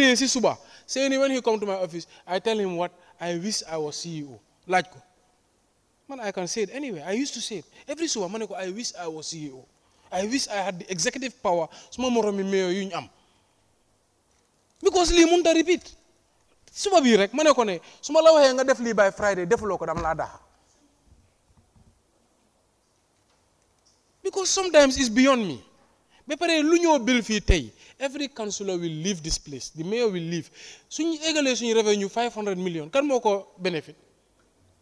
day si suba saying when he come to my office I tell him what I wish I was CEO laaj ko man I can say it anyway I used to say it every suba ma ne ko I wish I was CEO I wish I had the executive power suma moromi mayor yu ñu am because lii mënut a repeat suba bii rek ma ne ko ne su ma la waxee nga def lii by Friday defuloo ko dama laa daxa because sometimes it's beyond me ba pare lu ñoo bil fii tey every councillor will leave this place the mayor will leave suñu égalee suñu revenue 500 millions kan moo ko benefit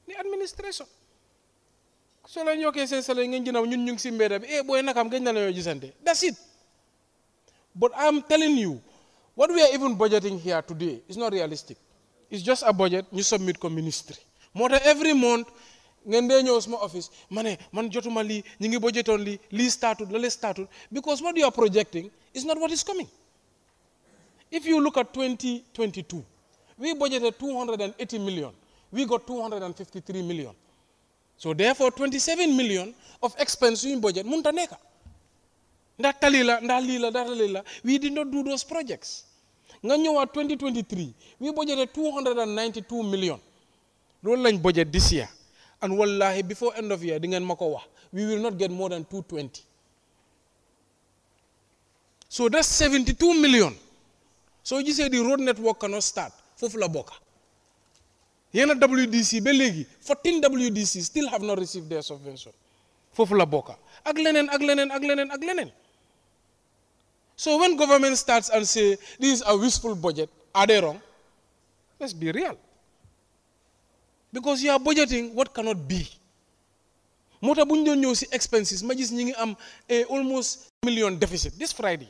ni administration soo la ñokkee seen salaire ngeen jënaw ñun ñu ngi si mbedda bi booy nakam gëj na la ñoo gisante that's it but I'm telling you what we are even budgeting here today is not realistic it's just a budget ñu submit ko ministry moo tax every month ngeen dee ñëw suma office ma ne man jotuma lii ñu ngi budgetoon lii started la started because what you are projecting is not what is coming if you look at 2022 we budgeted 280 million we got 253 million so therefore 27 million of expense in budget munta neka ndax tali la ndax lii la ndax lii la we did not do those projects nga ñëwaat 2023 we budgeted 292 million loolu lañ budget this year and wallahi before end of year di ngeen ma ko wax we will not get more than 220 so that's 72 million so you say the road network cannot start foofu la bokka yena WDC ba léegi 14 WDC still have not received their subvention foofu la bokka ak leneen ak leneen ak leneen ak leneen so when government starts and say this is a wasteful budget are they wrong let's be real because you are budgeting what cannot be moo tax bu ñu doon ñëw si expenses ma gis ñi ngi am almost million deficit this Friday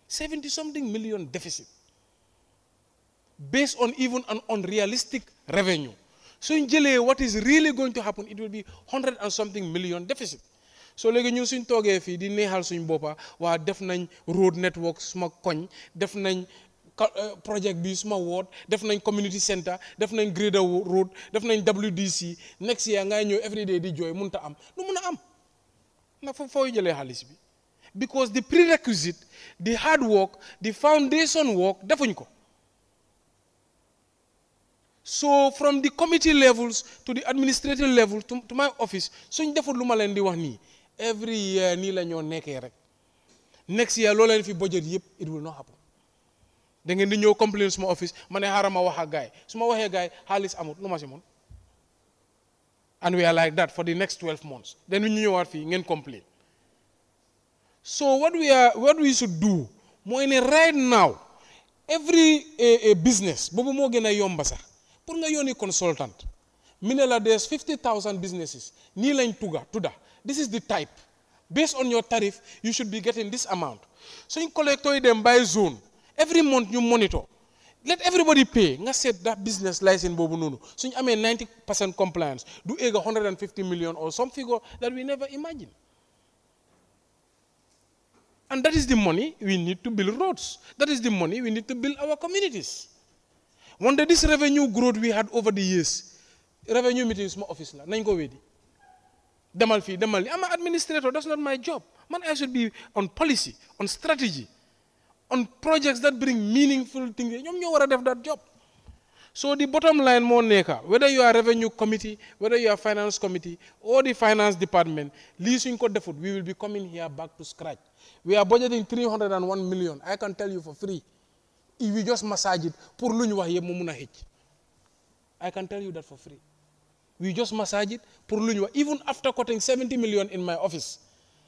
70 something million deficit based on even an unrealistic revenue suñ jëlee what is really going to happen it will be 100 and something million deficit so léegi ñun suñ toogee fii di neexal suñ boppa waa def nañ road network suma koñ def nañ project bi suma ward def nañ community center def nañ grader road def nañ WDC next year ngay ñëw every day di jooy mënta am lu mun a am ndax fooy jëlee xaalis bi because the prerequisite the hard work the foundation work defuñ ko so from the committee levels to the administrative level to my office suñ deful lu ma leen di wax nii every year nii la ñoo nekkee rek next year loo leen fi budget yëpp it will not happen da ngeen di ñëw complain suma office ma ne xaaral ma wax ak gaay su ma waxee gaay xaalis amut lu ma si mun and we are like that for the next 12 months then ñu ñëwaat fii ngeen complain so what we should do mooy ne right now every business boobu moo gën a yomba sax pour nga yónni consultant mi ne la there's 50,000 businesses nii lañ tudda this is the type based on your tariff you should be getting this amount suñ collector yi dem by zone every month you monitor let everybody pay nga set that business license boobu noonu suñ amee 90% compliance du egg 150 million or some figure that we never imagine and that is the money we need to build roads that is the money we need to build our communities one day this revenue growth we had over the years revenue meeting suma office la nañ ko weddi demal fii demal li I'm an administrator that's not my job man I should be on policy on strategy on projects that bring meaningful things ñoom ñoo war a def that job so the bottom line moo nekka whether you are revenue committee whether you are finance committee or the finance department lii suñ ko defut we will be coming here back to scratch we are budgeting 301 million I can tell you for free if we just massage it pour lu ñu wax yëpp mu mun a xëcc I can tell you that for free we just massage it pour lu ñu wax even after cutting 70 million in my office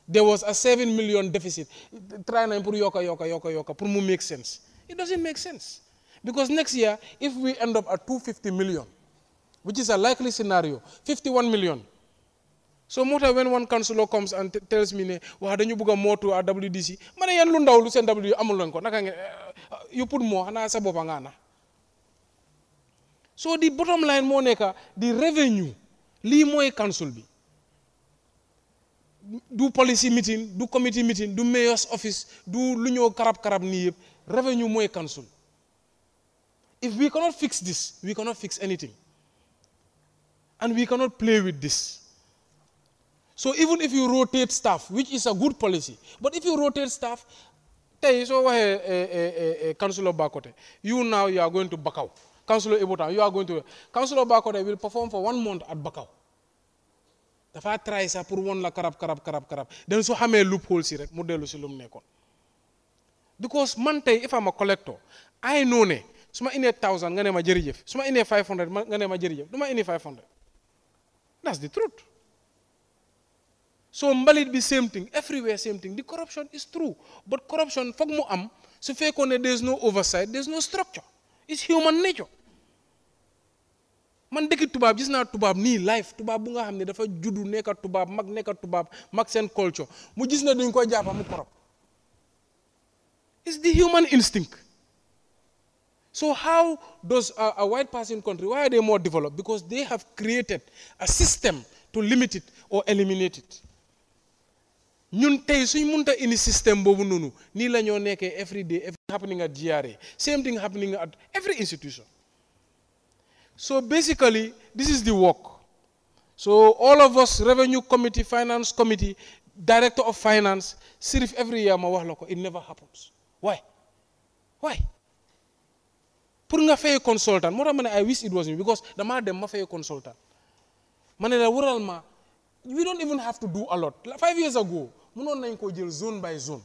there was a 7 million deficit try nañ pour yokka pour mu make sense it doesn't make sense because next year if we end up at 250 million which is a likely scenario 51 million so moo tax when one councillor comes and tells me ne waa dañu bëgg a mootu à WDC ma ne yeen lu ndaw lu seen WDC amul lañ ko naka ngeen you put moo xanaa sa boppa nga na so the bottom line moo nekka the revenue lii mooy council bi du policy meeting du committee meeting du mayor's office du lu ñoo karab nii yëpp revenue mooy council if we cannot fix this we cannot fix anything and we cannot play with this so even if you rotate staff which is a good policy but if you rotate staff Tay so waxe Councillor Bakote, you now you are going to Bakau. Councillor Ibotan, you are going to Councillor Bakote will perform for 1 month at Bakau. Dafa try sa pour won la karab. Then so xamé loophole si rek mu delu si lum nekkon. Because man tay if I'm a collector, I know ne suma ine 1000 nga ne ma jërëjëf, suma ine 500 nga ne ma jërëjëf, duma ine 500. That's the truth. So mbalit be same thing, everywhere same thing. The corruption is true, but corruption fok mu am su fekkone there's no oversight, there's no structure. It's human nature. Man dëkk tubaab gis naa tubaab nii life tubaab bu nga xam ne dafa juddu nekka tubaab mag seen culture mu gis na duñ ko jàppa mu korop. It's the human instinct. So how does a white person country, why are they more developed? Because they have created a system to limit it or eliminate it. Ñun tey suñ munta ini system boobu noonu nii la ñoo nekkee every day happening at GRA, same thing happening at every institution. So basically, this is the work. So all of us, Revenue Committee, Finance Committee, Director of Finance, Sirif every year, it never happens. Why? Why? Pour nga fay consultant, I wish it was me because the man dem ma fay consultant. We don't even have to do a lot. 5 years ago, mënon nañ ko jël zone by zone.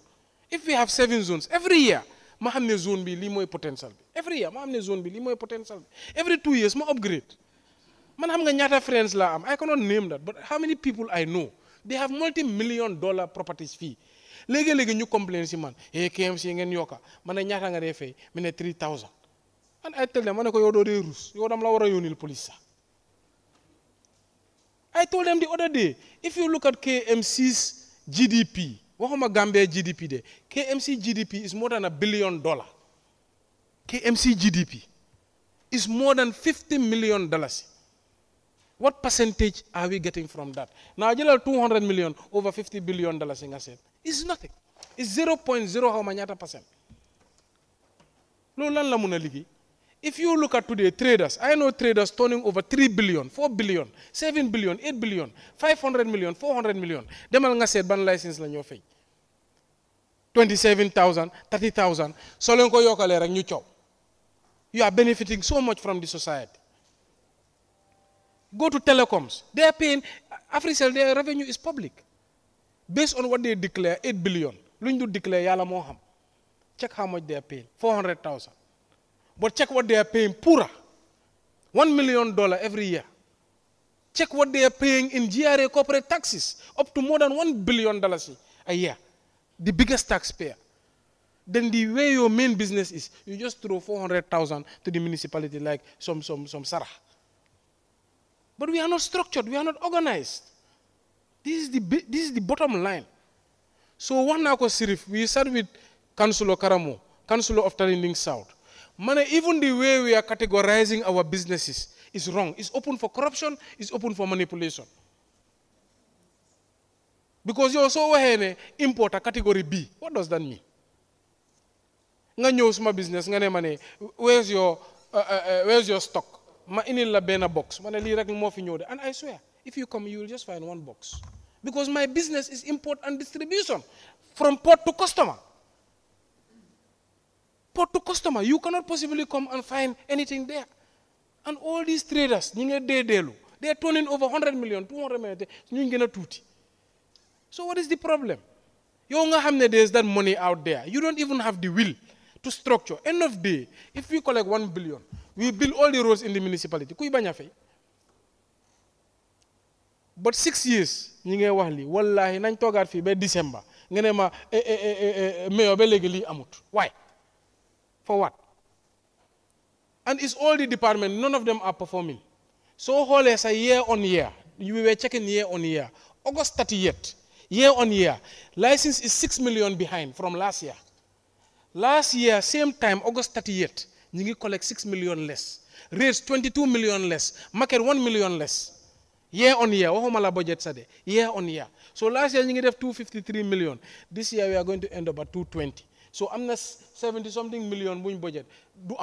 If we have 7 zones, every year, ma xamné zone bi li moy potential bi. Every year, ma xamné zone bi li moy potential bi. Every 2 years, ma upgrade. Man xam nga ñaata friends la am. I cannot name that, but how many people I know, they have multi-million-dollar properties fee. Léegi ñu complain si man, KMC ngeen yoka. Mané ñaata nga dé fay? Mané 3000. And I tell them, mané ko yow do dé rus. Yow dam la wara yonil police. I told them the other day, if you look at KMC's GDP, waxuma Gambia GDP de, KMC GDP is more than $1 billion. KMC GDP is more than $50 million. What percentage are we getting from that? Now, 200 million over $50 billion in asset. It's nothing. It's 0.0 how many percent. Lolan la muna ligi. If you look at today, traders, I know traders turning over 3 billion, 4 billion, 7 billion, 8 billion, 500 million, 400 million. Demal nga set ban license la ñoo fay. 27,000, 30,000. So len ko yokale rek ñu ciow. You are benefiting so much from the society. Go to telecoms. They are paying, Africell, their revenue is public. Based on what they declare, 8 billion. Luñ du declare yalla mo xam. Check how much they are paying. 400,000. But check what they are paying pura. $1 million every year. Check what they are paying in GRA corporate taxes. Up to more than $1 billion a year. The biggest taxpayer. Then the way your main business is, you just throw 400,000 to the municipality like some sarah. But we are not structured. We are not organized. This is the bottom line. So one Nako Sirif, we start with Councillor Karamo, Councillor of Talinding South. Even the way we are categorizing our businesses is wrong. It's open for corruption, it's open for manipulation. Because you also import a category B. What does that mean? Nga ñew suma business nga ne mané where's your stock? Ma inil la bena box. Mané li rek mo fi ñew de. And I swear, if you come you will just find one box. Because my business is import and distribution from port to customer. Port to customer, you cannot possibly come and find anything there. And all these traders, they are turning over 100 million, 200 million. So what is the problem? There's that money out there. You don't even have the will to structure. End of day, if we collect 1 billion, we build all the roads in the municipality. But 6 years, wallahi, nañ togaat fi ba December. Ngene ma mayor ba légui li amut. Why? For what? And it's all the department, none of them are performing. So whole as a year on year, we were checking year on year. August 30th, year on year, license is 6 million behind from last year. Last year, same time, August 30th, you collect 6 million less. Rates 22 million less. Market 1 million less. Year on year, budget sade. Year on year. So last year, you have 253 million. This year, we are going to end up at 220. So I'm not 70-something million budget. Do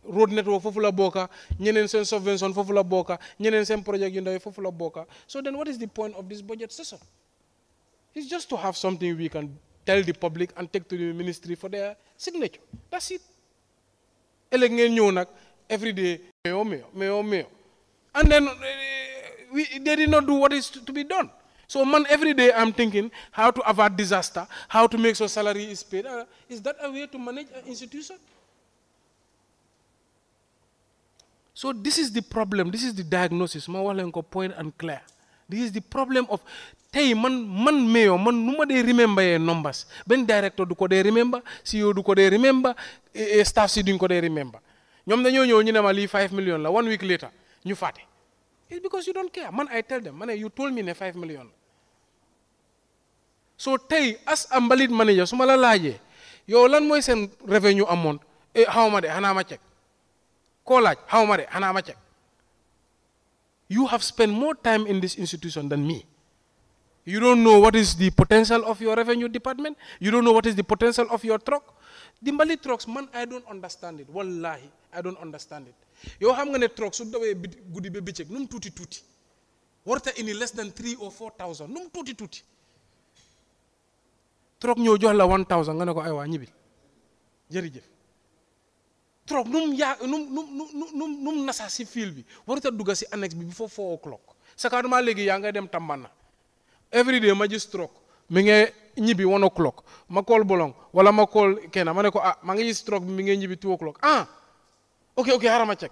road network fofu la boka, ñeneen sen subvention fofu la boka, ñeneen sen project yu ndaw fofu la boka. So then what is the point of this budget session? It's just to have something we can tell the public and take to the ministry for their signature. That's it. Elek ngeen ñëw nag every day mayo. And then they did not do what is to be done. So man, every day I'm thinking how to avert disaster, how to make sure salary is paid. Is that a way to manage an institution? So this is the problem. This is the diagnosis. Ma wax leen ko point and clear. This is the problem of tey man mayor man nu ma dee remember ye numbers. Ben director du ko dee remember, CEO du ko dee remember, staff si duñ ko dee remember. Ñoom dañoo ñëw ñu ne ma lii 5 million la 1 week later ñu fàtte. It's because you don't care. Man, I tell them, man, you told me ne 5 million. So tey as a mbalit manager su ma la laajee yow lan mooy seen revenue amount xaw ma de xanaa ma check. Koo laaj xaw ma de xanaa ma check. You have spent more time in this institution than me. You don't know what is the potential of your revenue department. You don't know what is the potential of your truck. The mbalit trucks, man, I don't understand it. Wallahi, I don't understand it. Yow xam nga ne truck su dawee guddi ba bëccëg nu mu tuuti warta ini less than 3 or 4,000 nu mu tuuti truck ñëw jox la 1,000 nga ne ko ay waa ñibil jërëjëf truck nu mu nasa si fil bi warta dugga si annexe bi before 4 o'clock sakaduma léegi yaa ngay dem Tambana every day ma gis truck mi ngi ñibi 1 o'clock ma call bolong wala ma call kenn ma ne ko ma ngi gis truck bi mi ngi ñibi 2 o'clock okay, xaaral ma check.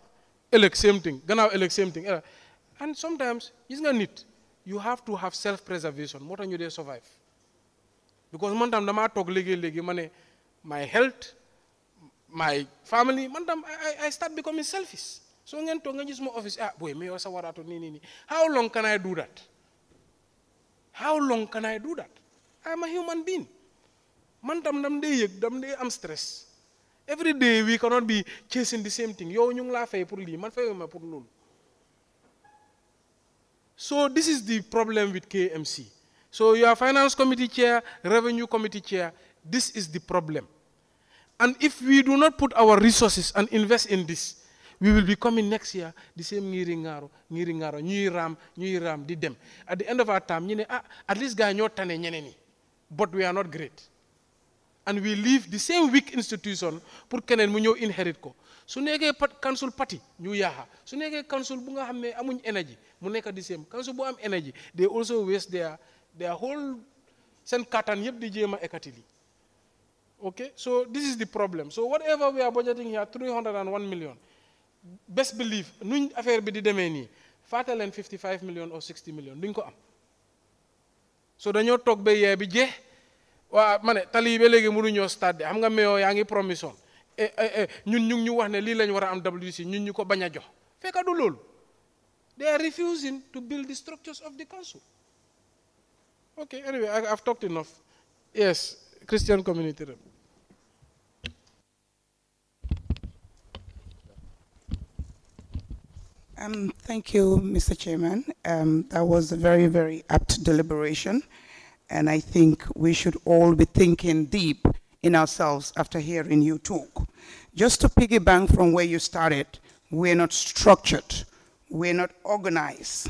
Elect same thing. Gannaaw elect same thing. And sometimes, gis nga nit, you have to have self-preservation. Moo tax ñu dee survive. Because man tam dama toog léegi ma ne my health, my family, man tam I start becoming selfish. So ngeen toog nga gis ma office, boy, me yow sa waraatu nii. How long can I do that? How long can I do that? I'm a human being. Man tam dam dee yëg, dam dee am stress. Every day we cannot be chasing the same thing. Yo ñu ngi laa fay pour lii man fayuma pour loolu. So this is the problem with KMC. So your finance committee chair, revenue committee chair, this is the problem. And if we do not put our resources and invest in this, we will be coming next year the same ngiri ngaro ñuy raam di dem. At the end of our term ñu ne at least gars ñoo tane ñeneen ñi, but we are not great. And we leave the same weak institution pour keneen mu ñëw inherit ko su nekkee council party ñu yaaxa su nekkee council bu nga xam ne amuñ energy mu nekk the same council bu am energy they also waste their whole seen kattan yëpp di jéem a ekati li okay so this is the problem so whatever we are budgeting here 301 million best believe nuñ affaire bi di demee nii faata leen 55 million or 60 million duñ ko am so dañoo toog ba yee bi jeex waa ma ne tali ba léegi mënuñoo stade xam nga meyo yaa ngi promission ñun ñu wax ne lii lañ war a am WC ñun ñu ko bañ a jox fekk du loolu they are refusing to build the structures of the council okay anyway I've talked enough yes Christian community rep. Thank you, Mr. Chairman. That was a very, very apt deliberation. And I think we should all be thinking deep in ourselves after hearing you talk. Just to piggyback from where you started, we're not structured, we're not organized.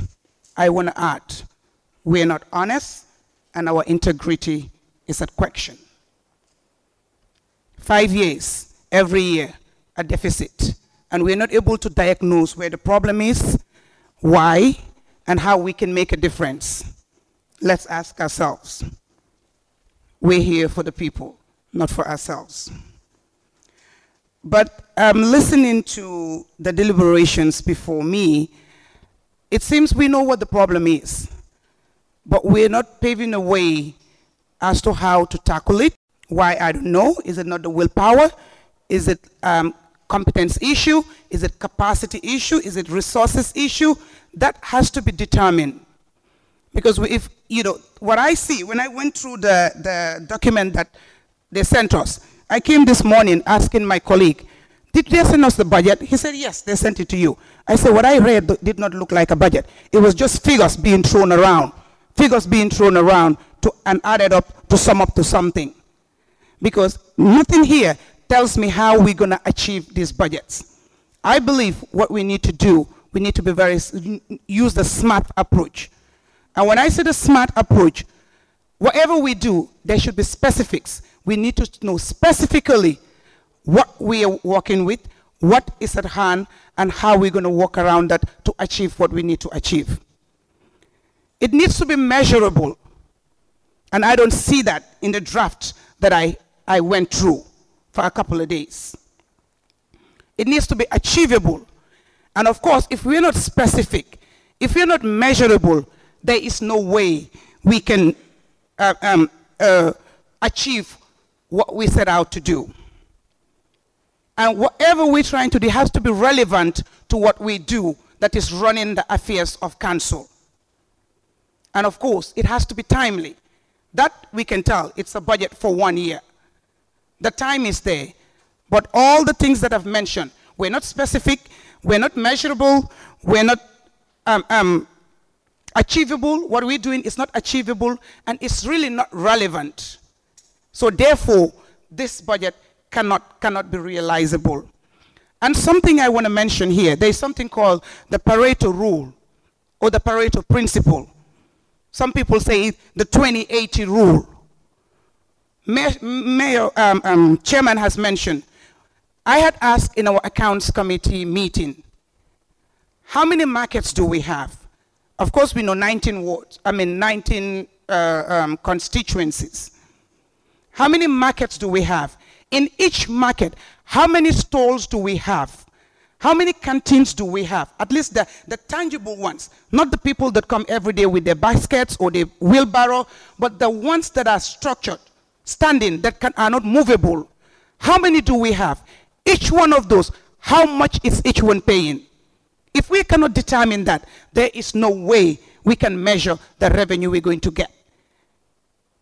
I want to add, we're not honest, and our integrity is at question. 5 years, every year, a deficit, and we're not able to diagnose where the problem is, why, and how we can make a difference. Let's ask ourselves. We're here for the people, not for ourselves. But listening to the deliberations before me, it seems we know what the problem is, but we're not paving a way as to how to tackle it. Why, I don't know. Is it not the willpower? Is it competence issue? Is it capacity issue? Is it resources issue? That has to be determined. Because if, you know, what I see, when I went through the document that they sent us, I came this morning asking my colleague, did they send us the budget? He said, yes, they sent it to you. I said, what I read did not look like a budget. It was just figures being thrown around and added up to sum up to something. Because nothing here tells me how we're going to achieve these budgets. I believe what we need to do, we need to use the SMART approach. And when I say the SMART approach, whatever we do, there should be specifics. We need to know specifically what we are working with, what is at hand, and how we're going to work around that to achieve what we need to achieve. It needs to be measurable. And I don't see that in the draft that I went through for a couple of days. It needs to be achievable. And of course, if we're not specific, if we're not measurable, there is no way we can achieve what we set out to do. And whatever we're trying to do has to be relevant to what we do, that is running the affairs of council. And of course, it has to be timely. That we can tell, it's a budget for 1 year. The time is there. But all the things that I've mentioned, we're not specific, we're not measurable, we're not achievable. What we're doing is not achievable, and it's really not relevant. So therefore, this budget cannot be realizable. And something I want to mention here, there's something called the Pareto rule, or the Pareto principle. Some people say the 20-80 rule. Chairman has mentioned, I had asked in our accounts committee meeting, how many markets do we have? Of course, we know 19 constituencies. How many markets do we have? In each market, how many stalls do we have? How many canteens do we have? At least the tangible ones, not the people that come every day with their baskets or their wheelbarrow, but the ones that are structured, standing, that are not movable. How many do we have? Each one of those, how much is each one paying? If we cannot determine that, there is no way we can measure the revenue we're going to get.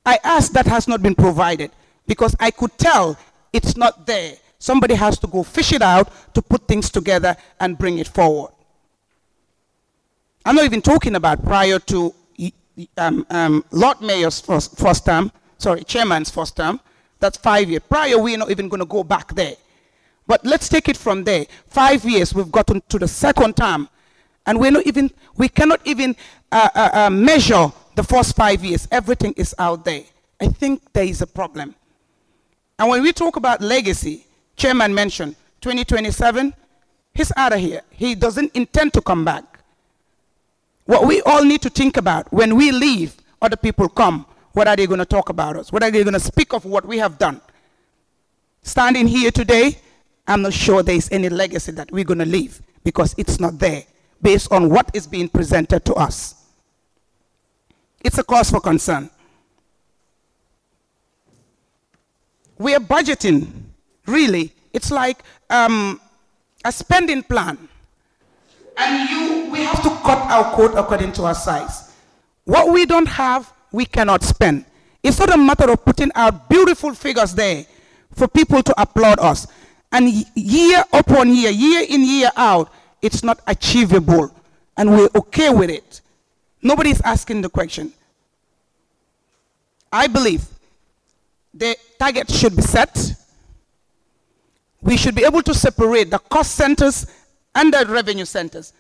I asked, that has not been provided, because I could tell it's not there. Somebody has to go fish it out to put things together and bring it forward. I'm not even talking about prior to Lord Mayor's first term, sorry, Chairman's first term. That's 5 years. Prior, we're not even going to go back there. But let's take it from there. 5 years, we've gotten to the second term, and we cannot even measure the first 5 years. Everything is out there. I think there is a problem. And when we talk about legacy, Chairman mentioned 2027, he's out of here. He doesn't intend to come back. What we all need to think about, when we leave, other people come, what are they going to talk about us? What are they going to speak of what we have done? Standing here today, I'm not sure there is any legacy that we're going to leave, because it's not there, based on what is being presented to us. It's a cause for concern. We are budgeting, really. It's like a spending plan. And we have to cut our coat according to our size. What we don't have, we cannot spend. It's not a matter of putting out beautiful figures there for people to applaud us. And year upon year, year in, year out, it's not achievable. And we're okay with it. Nobody's asking the question. I believe the target should be set. We should be able to separate the cost centers and the revenue centers.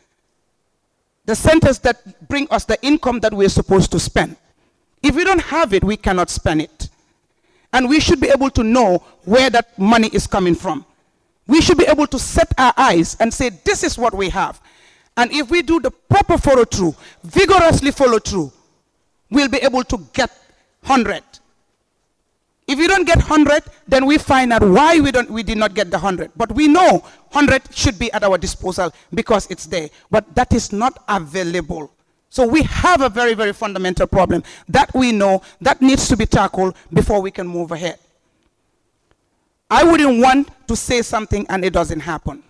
The centers that bring us the income that we're supposed to spend. If we don't have it, we cannot spend it. And we should be able to know where that money is coming from. We should be able to set our eyes and say, this is what we have. And if we do the proper follow through, vigorously follow through, we'll be able to get 100. If we don't get 100, then we find out why we did not get the 100. But we know 100 should be at our disposal because it's there. But that is not available. So we have a very, very fundamental problem that we know that needs to be tackled before we can move ahead. I wouldn't want to say something and it doesn't happen.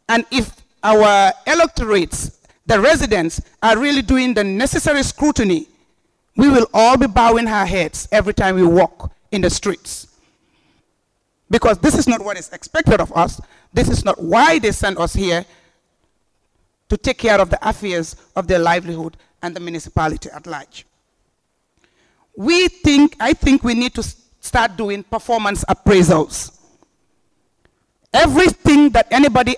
And if our electorates, the residents, are really doing the necessary scrutiny, we will all be bowing our heads every time we walk in the streets. Because this is not what is expected of us. This is not why they sent us here, to take care of the affairs of their livelihood and the municipality at large. I think we need to start doing performance appraisals. Everything that anybody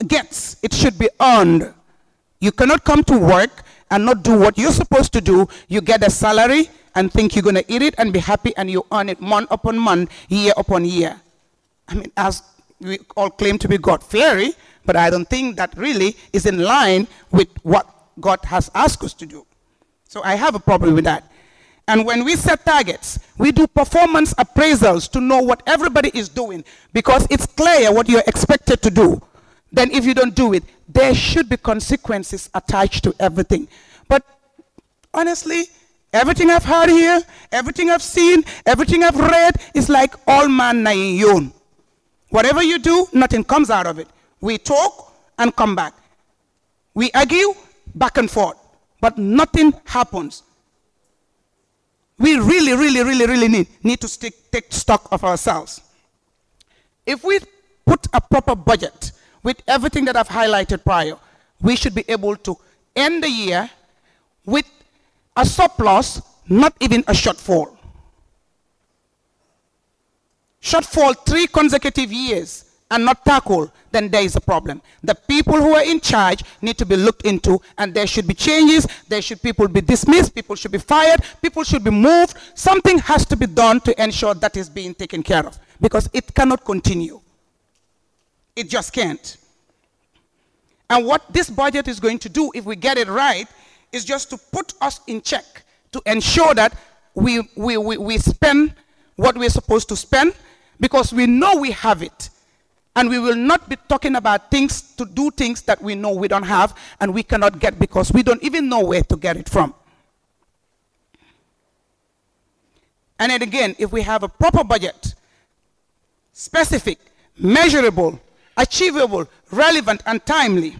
gets, it should be earned. You cannot come to work and not do what you're supposed to do. You get a salary and think you're going to eat it and be happy, and you earn it month upon month, year upon year. I mean, as we all claim to be God-fearing, but I don't think that really is in line with what God has asked us to do. So I have a problem with that. And when we set targets, we do performance appraisals to know what everybody is doing, because it's clear what you're expected to do. Then if you don't do it, there should be consequences attached to everything. But honestly, everything I've heard here, everything I've seen, everything I've read is like all man na yon. Whatever you do, nothing comes out of it. We talk and come back. We argue back and forth, but nothing happens. We really need to take stock of ourselves. If we put a proper budget with everything that I've highlighted prior, we should be able to end the year with a surplus, not even a shortfall. Shortfall 3 consecutive years and not tackle, then there is a problem. The people who are in charge need to be looked into, and there should be changes. There should people be dismissed, people should be fired, people should be moved. Something has to be done to ensure that is being taken care of, because it cannot continue. It just can't. And what this budget is going to do, if we get it right, is just to put us in check, to ensure that we spend what we're supposed to spend, because we know we have it. And we will not be talking about things, to do things that we know we don't have and we cannot get, because we don't even know where to get it from. And then again, if we have a proper budget, specific, measurable, achievable, relevant, and timely,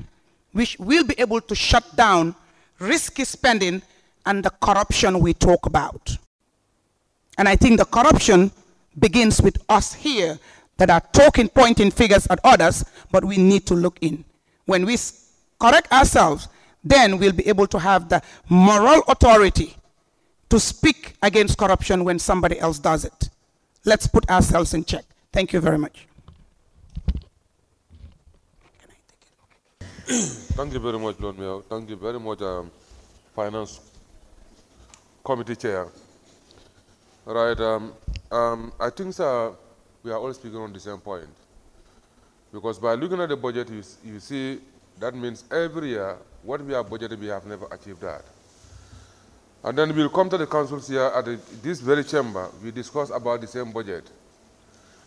we will be able to shut down risky spending and the corruption we talk about. And I think the corruption begins with us here that are talking, pointing figures at others, but we need to look in. When we correct ourselves, then we'll be able to have the moral authority to speak against corruption when somebody else does it. Let's put ourselves in check. Thank you very much. Thank you very much, Lord Mayor. Thank you very much, Finance Committee Chair. Right, I think, sir, we are all speaking on the same point. Because by looking at the budget, you see that means every year, what we have budgeted, we have never achieved that. And then we'll come to the councils here at this very chamber, we discuss about the same budget.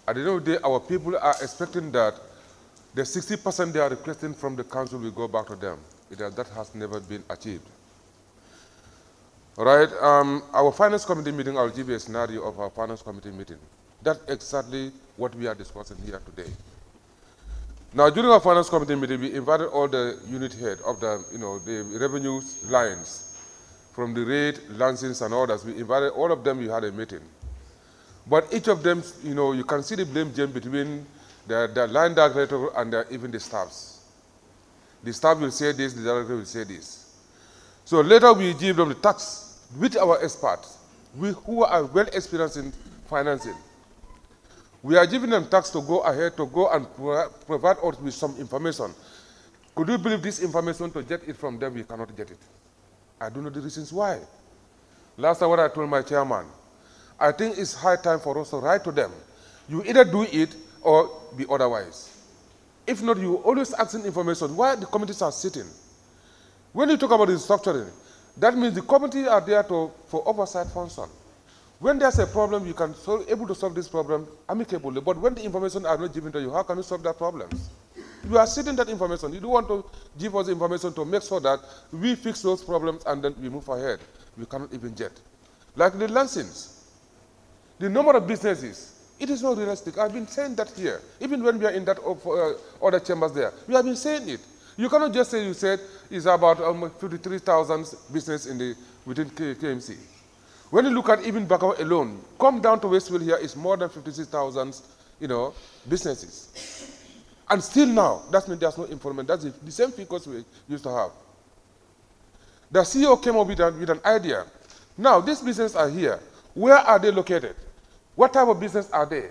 At the end of the day, our people are expecting that the 60% they are requesting from the council will go back to them. That has never been achieved. All right, our finance committee meeting, I'll give you a scenario of our finance committee meeting. That's exactly what we are discussing here today. Now, during our finance committee meeting, we invited all the unit head of the, the revenue lines, from the rate, lancings, and others. We invited all of them. We had a meeting, but each of them, you can see the blame game between the line director and even the staffs. The staff will say this, the director will say this. So later we give them the tax with our experts, who are well experienced in financing. We are giving them tax to go ahead, to go and provide us with some information. Could you believe this information, to get it from them, we cannot get it? I don't know the reasons why. Last time what I told my chairman, I think it's high time for us to write to them. You either do it or be otherwise. If not, you always asking information why the committees are sitting. When you talk about restructuring, that means the committees are there for oversight function. When there's a problem, you can able to solve this problem amicably. But when the information are not given to you, how can you solve that problem? You are sitting that information. You don't want to give us information to make sure that we fix those problems and then we move ahead. We cannot even get. Like the lancings, the number of businesses, it is not realistic. I've been saying that here. Even when we are in that other chambers there, we have been saying it. You cannot just say, you said it's about 53,000 business within KMC. When you look at even Bakau alone, come down to Westville here, it's more than 56,000, businesses. And still now, that means there's no improvement. That's the same figures we used to have. The CEO came up with an idea. Now, these businesses are here. Where are they located? What type of business are they?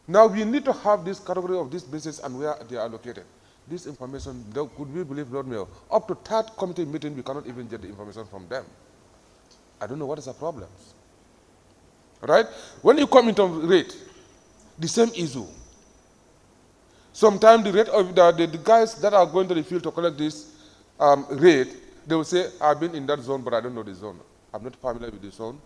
Now, we need to have this category of this business and where they are located. This information, could we believe, Lord Mayor, up to third committee meeting, we cannot even get the information from them. I don't know what is the problem. right? When you come into rate, the same issue. Sometimes the rate of the guys that are going to the field to collect this rate, they will say, I've been in that zone, but I don't know the zone. I'm not familiar with the zone.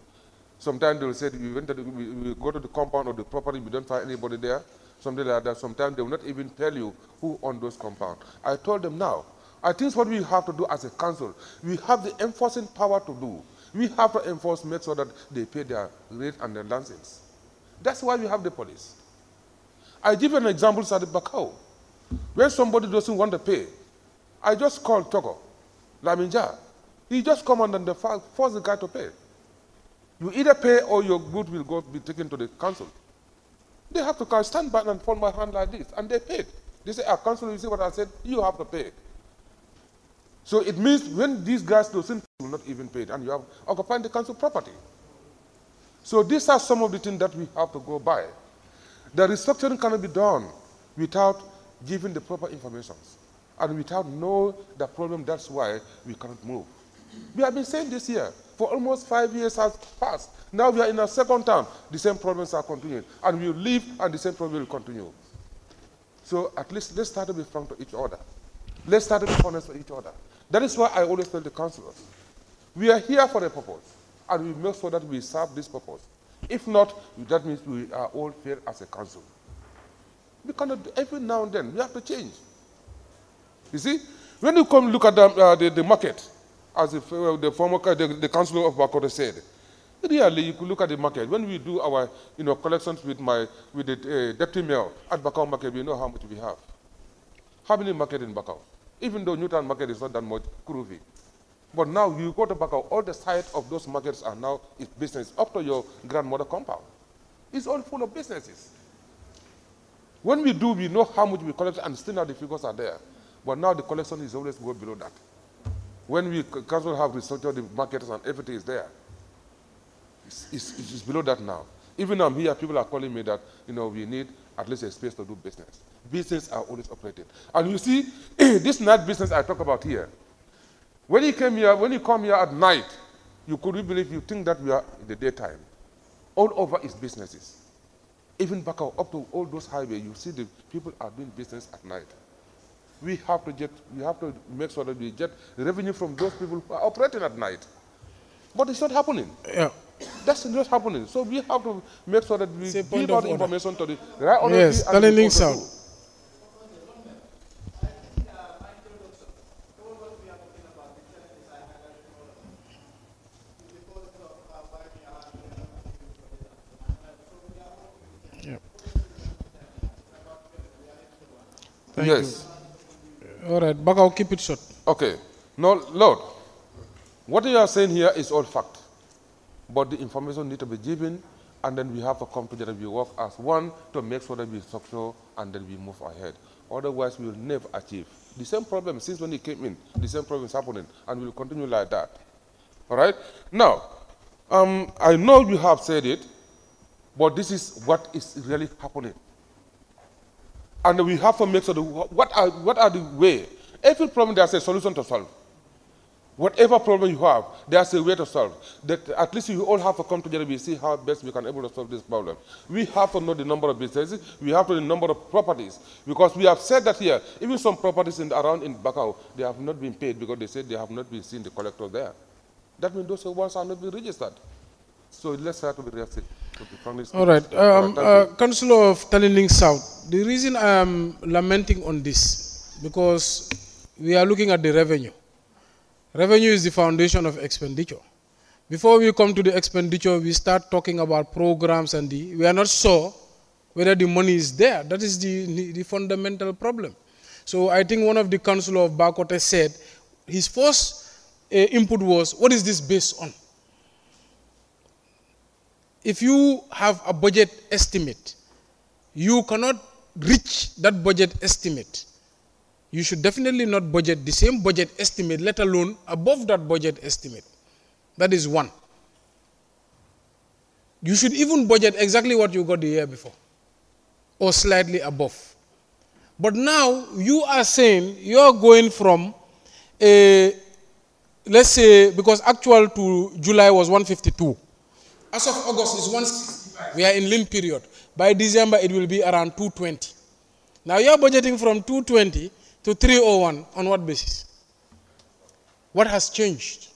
Sometimes they will say, we go to the compound or the property, we don't find anybody there, something like that. Sometimes they will not even tell you who owns those compounds. I told them now, I think what we have to do as a council, we have the enforcing power to do. We have to enforce, make sure that they pay their rate and their license. That's why we have the police. I give an example at the Bakau. When somebody doesn't want to pay, I just call Togo, Laminja. He just come and then force the guy to pay. You either pay or your goods will be taken to the council. They have to stand back and fold my hand like this, and they paid. They say, council, you see what I said? You have to pay. So it means when these guys doesn't, will not even pay, and you have occupied the council property. So these are some of the things that we have to go by. The restructuring cannot be done without giving the proper information. And without knowing the problem, that's why we cannot move. We have been saying this here. For almost 5 years has passed. Now we are in our second term. The same problems are continuing. And we will leave, and the same problem will continue. So at least let's start to be frank to each other. Let's start to be honest with each other. That is why I always tell the councillors, we are here for a purpose, and we make sure that we serve this purpose. If not, that means we are all failed as a council. We cannot, every now and then, we have to change. You see, when you come look at the market, as the councillor of Bakoto said, really, you could look at the market. When we do our collections with the deputy mayor at Bakau market, we know how much we have. How many market in Bakau? Even though Newtown market is not that much groovy. But now you go to Bakau, all the sites of those markets are now business, up to your grandmother compound. It's all full of businesses. When we do, we know how much we collect, and still now the figures are there. But now the collection is always go below that. When we council have restructured the markets and everything is there, it's below that now. Even I'm here, people are calling me that we need at least a space to do business. Business are always operated. And you see, this night business I talk about here, when you come here at night, you couldn't believe, you think that we are in the daytime. All over is businesses. Even back up to all those highways, you see the people are doing business at night. We have to make sure that we get revenue from those people who are operating at night. But it's not happening. Yeah. That's not happening. So we have to make sure that we give out information to the right authority. Yes, telling out. Thank yes. You. All right, but I'll keep it short. Okay. No, Lord, what you are saying here is all fact. But the information needs to be given, and then we have to come together, we work as one to make sure that we structure, and then we move ahead. Otherwise, we will never achieve. The same problem, since when he came in, the same problem is happening, and we will continue like that. All right? Now, I know you have said it, but this is what is really happening. And we have to make sure that what are the way. Every problem, there's a solution to solve. Whatever problem you have, there's a way to solve. That at least we all have to come together, we see how best we can able to solve this problem. We have to know the number of businesses, we have to know the number of properties. Because we have said that here, even some properties around in Bakau, they have not been paid because they said they have not been seen the collector there. That means those ones are not being registered. So let's try to be realistic. All right. Councillor of Talining South, the reason I am lamenting on this, because we are looking at the revenue. Revenue is the foundation of expenditure. Before we come to the expenditure, we start talking about programs, and we are not sure whether the money is there. That is the fundamental problem. So I think one of the councillor of Bakote said, his first input was, what is this based on? If you have a budget estimate, you cannot reach that budget estimate. You should definitely not budget the same budget estimate, let alone above that budget estimate. That is one. You should even budget exactly what you got the year before, or slightly above. But now you are saying you are going from let's say, because actual to July was 152. As of August, it's 165. We are in lean period. By December, it will be around 220. Now you are budgeting from 220 to 301 on what basis? What has changed?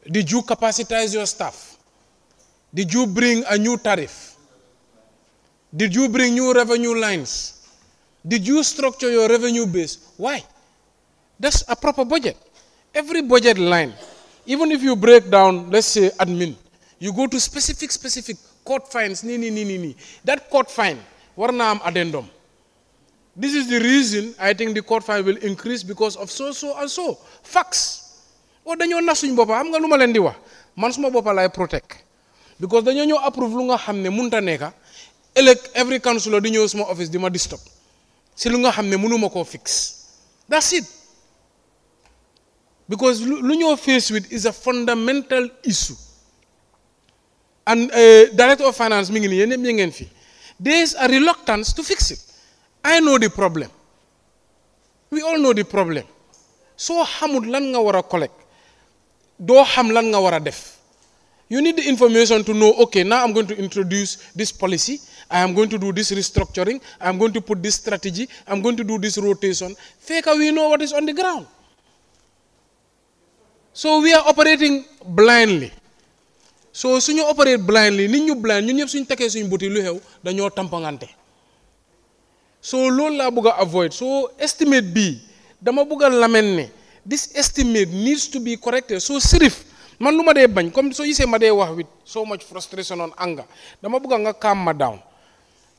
Did you capacitize your staff? Did you bring a new tariff? Did you bring new revenue lines? Did you structure your revenue base? Why? That's a proper budget. Every budget line, even if you break down, let's say admin, you go to specific court fines, that court fine, warna am addendum. This is the reason I think the court fine will increase because of so and so. Facts. O dañoo nax suñ boppa xam nga luma leen di wax man suma boppa lay protect because dañoo ñoo approve lu nga xam ne munta nekka ëllëg every councillor di ñëw suma office di ma disturb si lu nga xam ne mënuma koo fix. That's it. Because lu ñoo face with is a fundamental issue. And Director of Finance mi ngi nii yéen ñëpp ñu ngeen fi. There is a reluctance to fix it. I know the problem. We all know the problem. So xamul lan nga war a collect doo xam lan nga war a def. You need the information to know, okay, now I'm going to introduce this policy, I am going to do this restructuring, I'm going to put this strategy, I'm going to do this rotation. Feka, we know what is on the ground. So we are operating blindly. So suñu operate blindly, nit ñu blind, ñun ñëpp suñu takkee suñu buti lu xew dañoo tampangante. So loolu laa bëgg a avoid. So estimate bi dama bëgg a lamen ne this estimate needs to be corrected. So sirif man lu ma dee bañ comme soo gisee ma dee wax with so much frustration and anger dama bëgg nga calm ma down.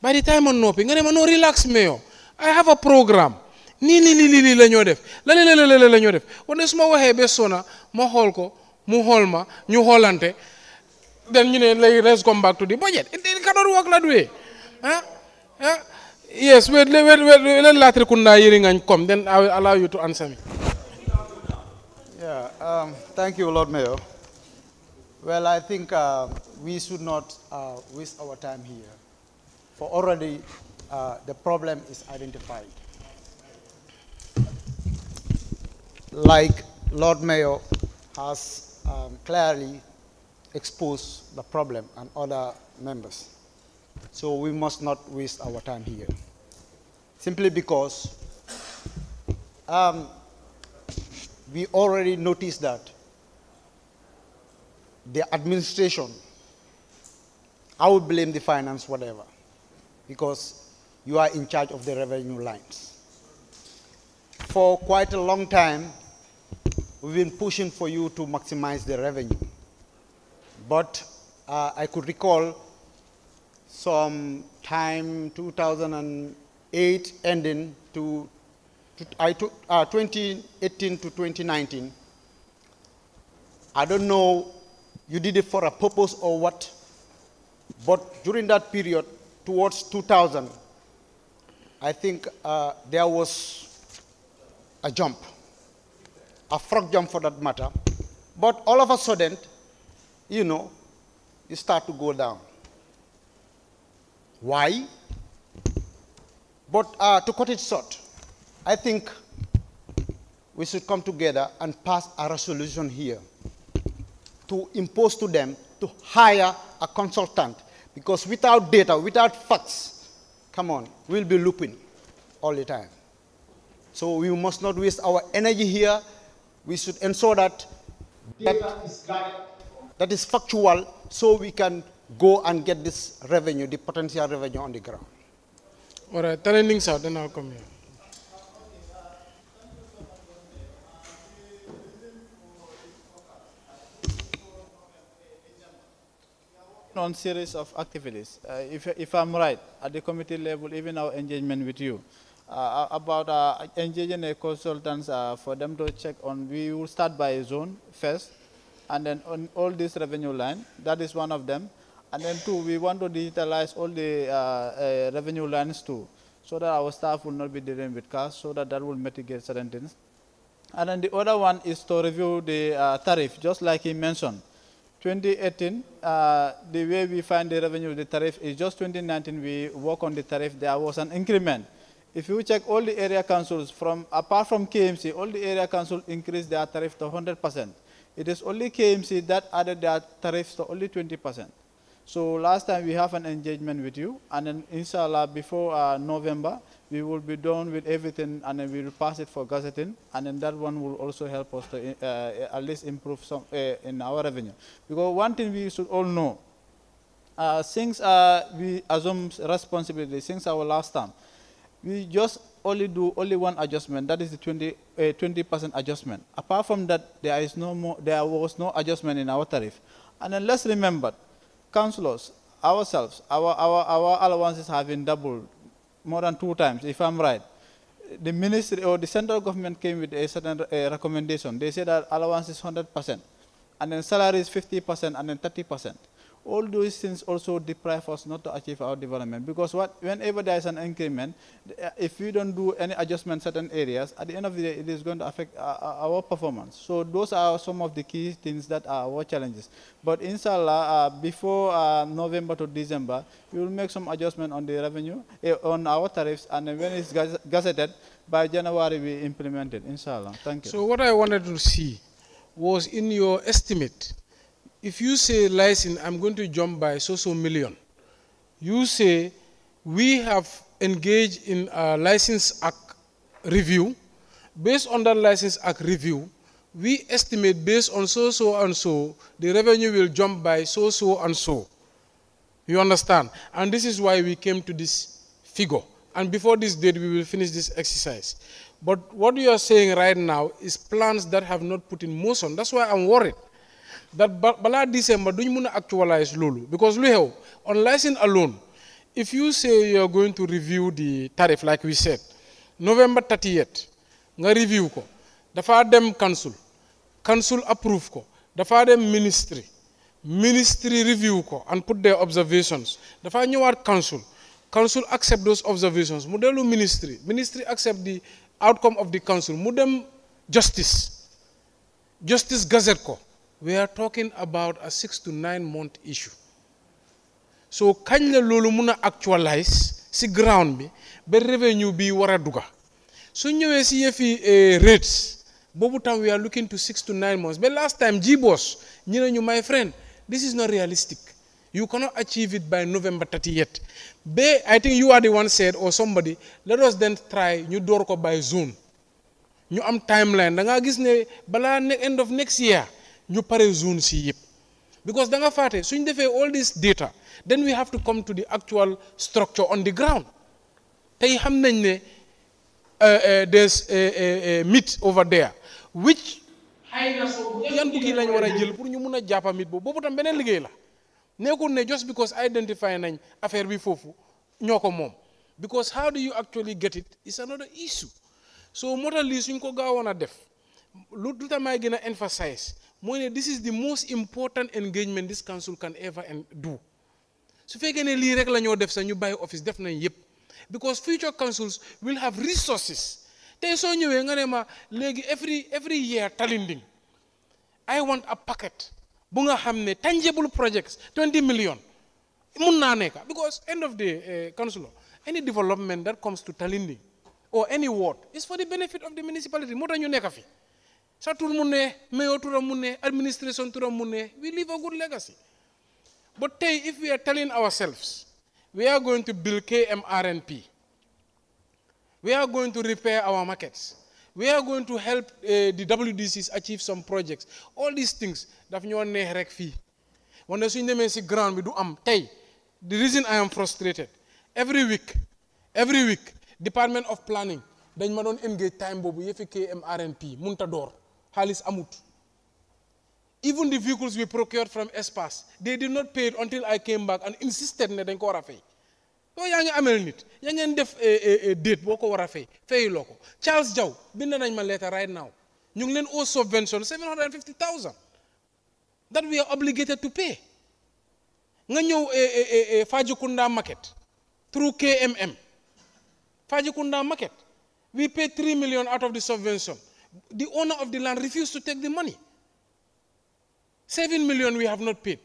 By the time ma noppi nga ne ma no relax meyo I have a program nii la ñoo def la ñoo def wante su ma waxee ba sona ma xool ko mu xool ma ñu xoolante then ñu ne let's come back to the budget. It cannot work that way. Yes, wait, let Latri Kunda hearing and come, then I will allow you to answer me. Yeah, thank you, Lord Mayor. Well, I think we should not waste our time here, for already the problem is identified. Like Lord Mayor has clearly exposed the problem and other members. So we must not waste our time here. Simply because we already noticed that the administration, I would blame the finance, whatever, because you are in charge of the revenue lines. For quite a long time, we've been pushing for you to maximize the revenue. But I could recall some time 2008 ending to 2018 to 2019. I don't know you did it for a purpose or what, but during that period towards 2000, I think there was a jump, a frog jump for that matter, but all of a sudden, you know, you start to go down. Why? But to cut it short, I think we should come together and pass a resolution here to impose to them to hire a consultant, because without data, without facts, come on, we'll be looping all the time. So we must not waste our energy here. We should ensure that data is guided, that is factual, so we can go and get this revenue, the potential revenue on the ground. All right, turn things out, then I'll come here. On series of activities, if I'm right, at the committee level, even our engagement with you, about engaging a consultants for them to check on, we will start by a zone first, and then on all this revenue line, that is one of them. And then two, we want to digitalize all the revenue lines too, so that our staff will not be dealing with cash, so that will mitigate certain things. And then the other one is to review the tariff, just like he mentioned. 2018, the way we find the revenue, the tariff is just 2019, we work on the tariff, there was an increment. If you check all the area councils, apart from KMC, all the area councils increased their tariff to 100%. It is only KMC that added their tariffs to only 20%. So last time we have an engagement with you, and then inshallah before November, we will be done with everything, and then we will pass it for gazetting, and then that one will also help us to at least improve some in our revenue. Because one thing we should all know, since we assume responsibility since our last time, we just only do one adjustment, that is the 20% adjustment. Apart from that, there was no adjustment in our tariff. And then let's remember, councillors, ourselves, our allowances have been doubled more than 2 times, if I'm right. The ministry or the central government came with a certain recommendation. They said that allowance is 100%, and then salary is 50%, and then 30%. All those things also deprive us not to achieve our development, because whenever there is an increment, if we don't do any adjustment in certain areas, at the end of the day, it is going to affect our performance. So those are some of the key things that are our challenges. But inshallah, before November to December, we will make some adjustment on the revenue, on our tariffs, and when it's gazetted, by January we implement it, inshallah. Thank you. So what I wanted to see was in your estimate, if you say license, I'm going to jump by so million. You say we have engaged in a License Act review. Based on that License Act review, we estimate based on so and so, the revenue will jump by so and so. You understand? And this is why we came to this figure. And before this date, we will finish this exercise. But what you are saying right now is plans that have not put in motion. That's why I'm worried that bala December duñ mëna actualize lolu, because lu xew on license alone, if you say you are going to review the tariff like we said November 30th nga review ko, dafa dem council approve ko, dafa dem ministry review ko and put their observations, dafa ñëwaat council accept those observations, mu delu ministry accept the outcome of the council, mu dem justice gazette ko. We are talking about a 6 to 9 month issue. So kañ la lolu mëna actualize si ground bi ba revenue bi wara duga. So ñëwé si yefi rates bobu tam we are looking to 6 to 9 months. But last time G-Boss ñu nañu my friend, this is not realistic. You cannot achieve it by November 30th. I think you are the one said or somebody, let us then try ñu door ko by zone. Ñu am timeline da nga gis ne bala end of next year ñu pare zone si yep, because da nga faté suñ défé all this data, then we have to come to the actual structure on the ground. Tay xam nañ ne there's a meat over there which yan bukki lañ wara jël pour ñu mëna jappa meat bobu tam benen liggéey la, nekkul ne just because identify nañ affaire bi fofu ñoko mom, because how do you actually get it is another issue. So motal li suñ ko gaawona def lu tamay gëna emphasize this is the most important engagement this council can ever do. Su fekkee ne lii rek la ñoo def sa ñu bàyyi office def nañ yépp, because future councils will have resources. Tey soo ñëwee nga ne ma léegi every year Talinding I want a packet bu nga xam ne tangible projects 20 million mun naa nekk, because end of the councilor, any development that comes to Talinding or any ward is for the benefit of the municipality. Moo tax ñu nekk fi. Sa tur mu ne, mayor turam mu ne, administration turam mu ne, we leave a good legacy. But if we are telling ourselves, we are going to build KMRNP, we are going to repair our markets, we are going to help the WDCs achieve some projects, all these things, daf ñoo neex rek fii. Wante suñ demee si ground bi du am. Tey, the reason I am frustrated, every week, Department of Planning, dañ ma doon engage time boobu yëfi KMRNP, munta door. Halis amut. Even the vehicles we procured from Espas, they did not pay it until I came back and insisted ne dañ ko wara fay. So yaa ngi amel nit, yaa ngeen def date boo ko wara fay, fayuloo ko. Charles Jaw bind nañ ma letter right now. Ñu ngi leen owe subvention 750,000 that we are obligated to pay. Nga ñëw Fajikunda market through KMM. Fajikunda market, we paid 3 million out of the subvention. The owner of the land refused to take the money. 7 million we have not paid.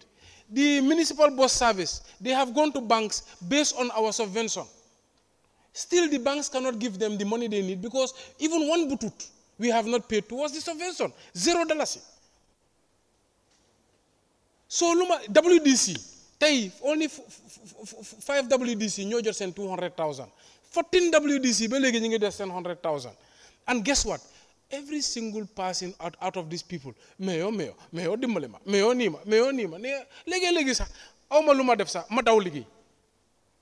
The municipal bus service, they have gone to banks based on our subvention. Still the banks cannot give them the money they need, because even one butut we have not paid towards the subvention. $0. So luma WDC, tay only 5 WDC ñoo jot sen 200,000. 14 WDC ba legi ñi ngi def sen 100,000. And guess what? Every single person out of these people, mayo dimbale ma, mayo nima, ne legi sax awma luma def sax ma daw ligi.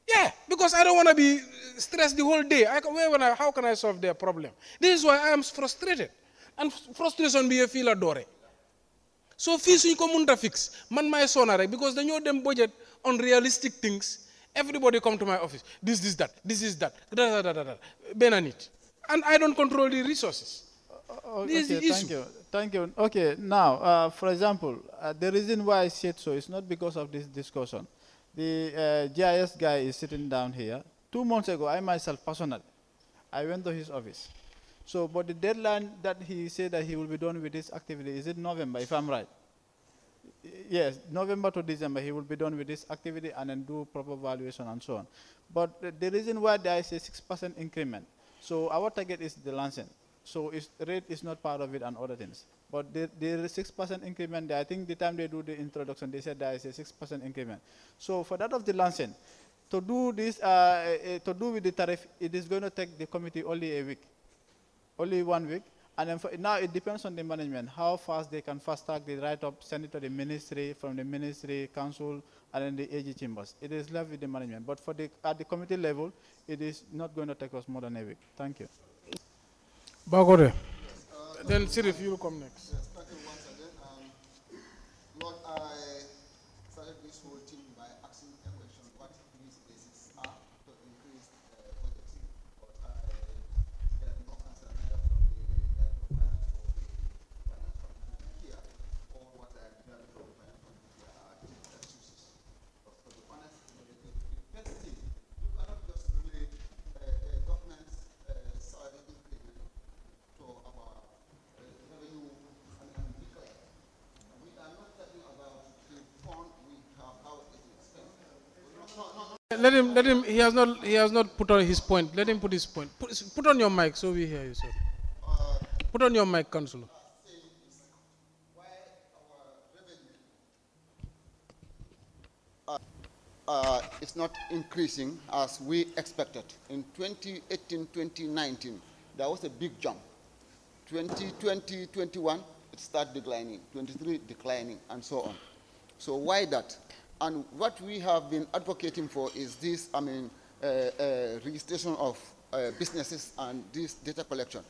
Yeah, because I don't want to be stressed the whole day. How can I solve their problem? This is why I am frustrated. And frustration be a feel adore. So fees you come to fix. Man my son because they know them budget on realistic things. Everybody come to my office. This is that. Benanit. And I don't control the resources. Okay, thank you. Okay, now, for example, the reason why I said so is not because of this discussion. The GIS guy is sitting down here. 2 months ago, I myself personally, I went to his office. So, but the deadline that he said that he will be done with this activity, is it November, if I'm right? Yes, November to December, he will be done with this activity and then do proper valuation and so on. But the reason why there is a 6% increment, so our target is the lancing. So rate is not part of it and other things. But the 6% increment, I think the time they do the introduction, they said there is a 6% increment. So for that of the lancing, to do this, to do with the tariff, it is going to take the committee only a week, only 1 week. And then now it depends on the management, how fast they can fast track the write-up, send it to the ministry, from the ministry, council, and then the AG chambers. It is left with the management. But for at the committee level, it is not going to take us more than a week. Thank you. Bagore. Then Sirif, you will come next. Yes, thank you once again. Lord, I started this whole thing by asking a question, what these bases are to increase budgeting. But I get no answer neither from the Director of Finance or the Finance Committee here, or what I heard from the Finance Committee here are different excuses. But for the finance, the first thing, you cannot just relate government's salary increment to our revenue and declare. We are not talking about the fund we have, how it is spent. Let him, he has not put on his point. Let him put his point. Put on your mic so we hear you, sir. Put on your mic, Councillor. Why our revenue is not increasing as we expected. In 2018-2019, there was a big jump. 2020-21, it started declining. 23 declining, and so on. So why that? And what we have been advocating for is this, registration of businesses and this data collection.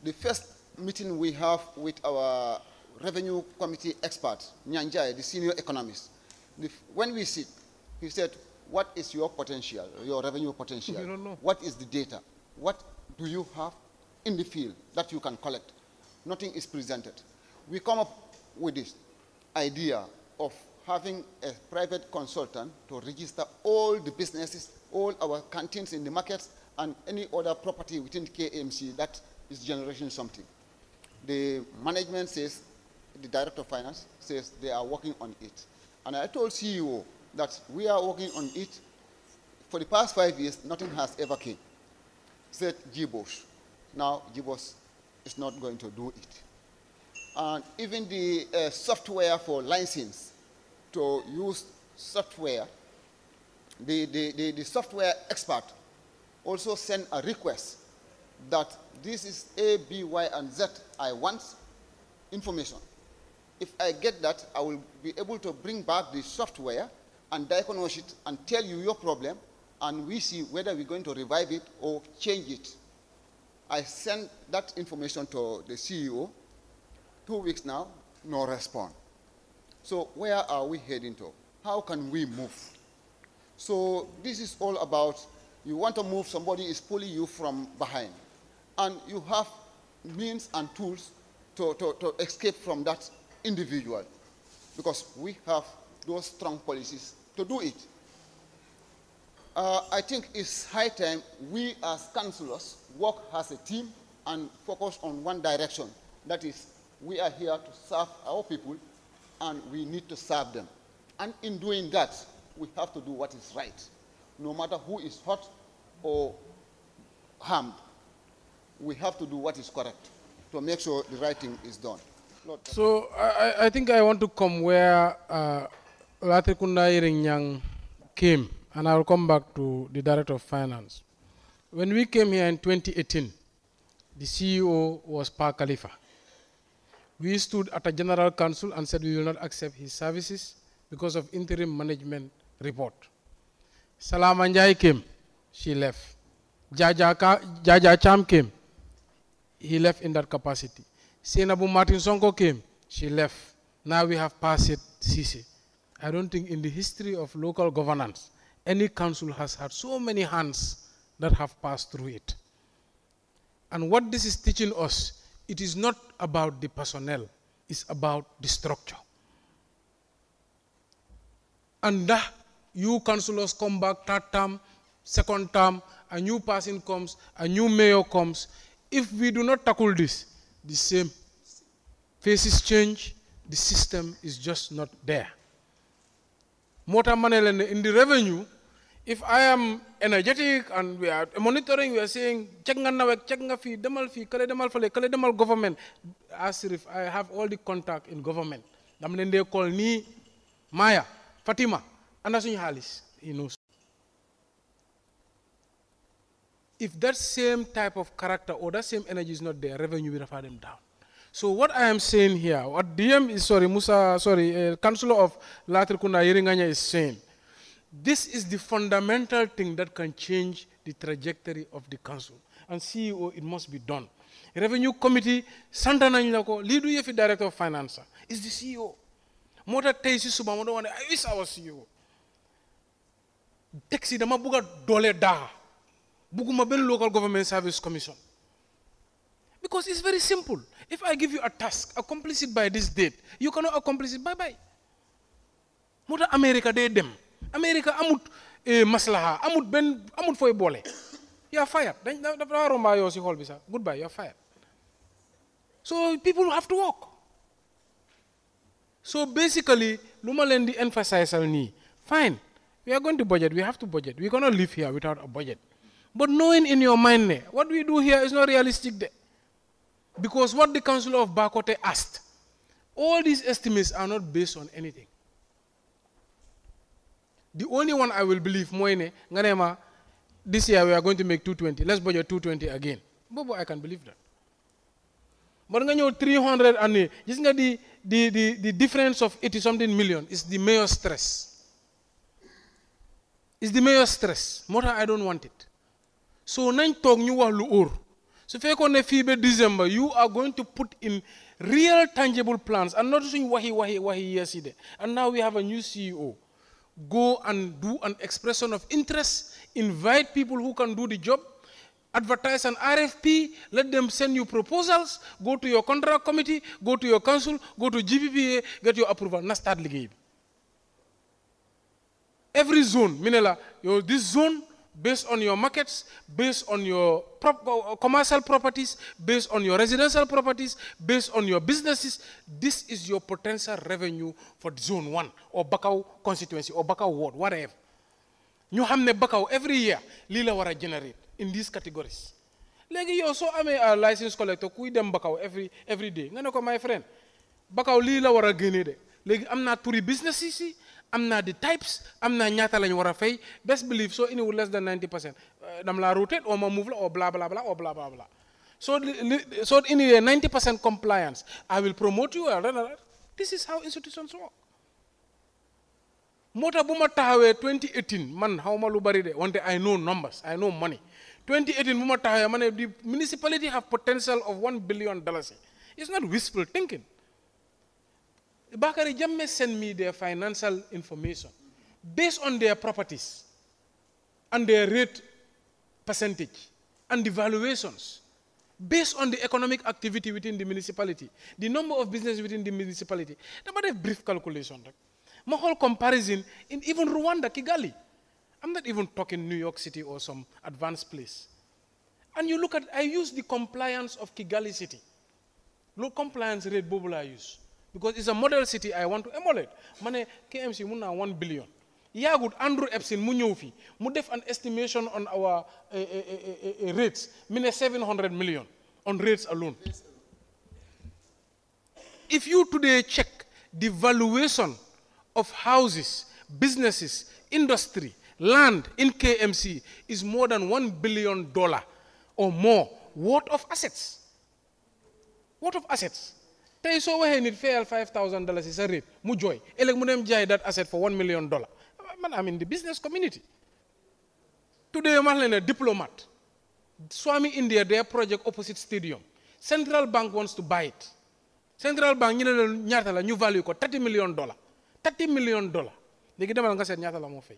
The first meeting we have with our revenue committee expert, Nyanjai, the senior economist, when we sit, he said, what is your potential, your revenue potential? We don't know. What is the data? What do you have in the field that you can collect? Nothing is presented. We come up with this idea of having a private consultant to register all the businesses, all our canteens in the markets, and any other property within KMC that is generating something. The management says, the Director of Finance says they are working on it. And I told CEO that we are working on it. For the past 5 years, nothing has ever came. Said GBOS. Now GBOS is not going to do it. And even the software for license to use software, the software expert also sent a request that this is A, B, Y, and Z. I want information. If I get that, I will be able to bring back the software and diagnose it and tell you your problem, and we see whether we're going to revive it or change it. I sent that information to the CEO. 2 weeks now, no response. So where are we heading to? How can we move? So this is all about, you want to move, somebody is pulling you from behind. And you have means and tools to escape from that individual, because we have those strong policies to do it. I think it's high time we as councillors work as a team and focus on one direction. That is, we are here to serve our people, and we need to serve them. And in doing that, we have to do what is right, no matter who is hurt or harmed. We have to do what is correct to make sure the right thing is done. Lord, So I think I want to come where Latrikunda Nyang came, and I will come back to the Director of Finance. When we came here in 2018, the CEO was Pa Khalifa. We stood at a general council and said we will not accept his services because of interim management report. Salama Njai came, she left. Jaja Cham came, he left in that capacity. Senabu Martin Sonko came, she left. Now we have passed it, Sisi. I don't think in the history of local governance, any council has had so many hands that have passed through it. And what this is teaching us, it is not about the personnel, it's about the structure. And you councillors come back third term, second term, a new person comes, a new mayor comes. If we do not tackle this, the same faces change, the system is just not there. Mota Manel in the revenue, if I am energetic and we are monitoring, we are saying, check nga fi, demal fi, kale demal fale, kale demal government, as if I have all the contact in government. Damlen they call ni Maya, Fatima, and Asun Halis, he knows. If that same type of character or that same energy is not there, revenue will refer them down. So what I am saying here, what DM is, Councillor of Latrikunda Yiringanya is saying, this is the fundamental thing that can change the trajectory of the council. And CEO, it must be done. Revenue Committee, Santana Nilako, Lidu Yefi Director of Finance, is the CEO. Mota Teisi Subamodo, I wish I was CEO. Texi dama buga dole da. Buguma ben Local Government Service Commission. Because it's very simple. If I give you a task, accomplish it by this date, you cannot accomplish it, bye-bye. Mota America de dem. America amut maslaha, amut foy bole. You are fired. Goodbye, you are fired. So people have to work. So basically, Lumalendi emphasize ni, fine, we are going to budget, we have to budget. We cannot live here without a budget. But knowing in your mind, what we do here is not realistic. Because what the Council of Bakote asked, all these estimates are not based on anything. The only one I will believe, Moine, Nganema, this year we are going to make 220. Let's budget 220 again. Bobo, I can believe that. But when 300 and the difference of 80-something million is the mayor's stress. It's the mayor's stress. Mota, I don't want it. So, nine talk new luur. So, if you December, you are going to put in real tangible plans and not saying wahi yesterday. And now we have a new CEO. Go and do an expression of interest, invite people who can do the job, advertise an RFP, let them send you proposals, go to your contract committee, go to your council, go to GPPA, get your approval, na start ligay. Every zone, Minela, this zone, based on your markets, based on your commercial properties, based on your residential properties, based on your businesses, this is your potential revenue for zone 1 or Bakau constituency or Bakau ward, whatever. You have Bakau every year, lila wara generate in these categories. Legi you also am a license collector, kui dem Bakau every day. Ngano my friend, Bakau lila wara generate. Legi am not turi businesses. I'm not the types, I'm not nyata lañ wara fay. Best believe so in less than 90%. Dam la rotate or ma move or blah blah blah or blah blah blah. So in 90% compliance, I will promote you. This is how institutions work. Mota buma tahawe 2018 man how ma lu bari de one day I know numbers, I know money. 2018 buma tahawe man the municipality have potential of $1 billion. It's not wishful thinking. Bakari Jamme send me their financial information based on their properties and their rate percentage and the valuations based on the economic activity within the municipality, the number of businesses within the municipality. That's a brief calculation. My whole comparison in even Rwanda, Kigali. I'm not even talking New York City or some advanced place. And you look at, I use the compliance of Kigali City. Low compliance rate bubble I use. Because it's a model city I want to emulate. Mane KMC muna 1 billion. Yeah, good. Andrew Epstein munyofi. Mu def an estimation on our rates. Mine 700 million on rates alone. If you today check the valuation of houses, businesses, industry, land in KMC is more than $1 billion or more worth of assets. Worth of assets. Tey so waxe nit fayal $5,000 is a rate mu joy eleg mu dem jaay that asset for $1 million. Man, I'm in the business community. Today I'm a diplomat. Swami India, their project opposite stadium. Central Bank wants to buy it. Central Bank ñu value ko $30 million. $30 million. Legi demal nga set ñaata la mo fay.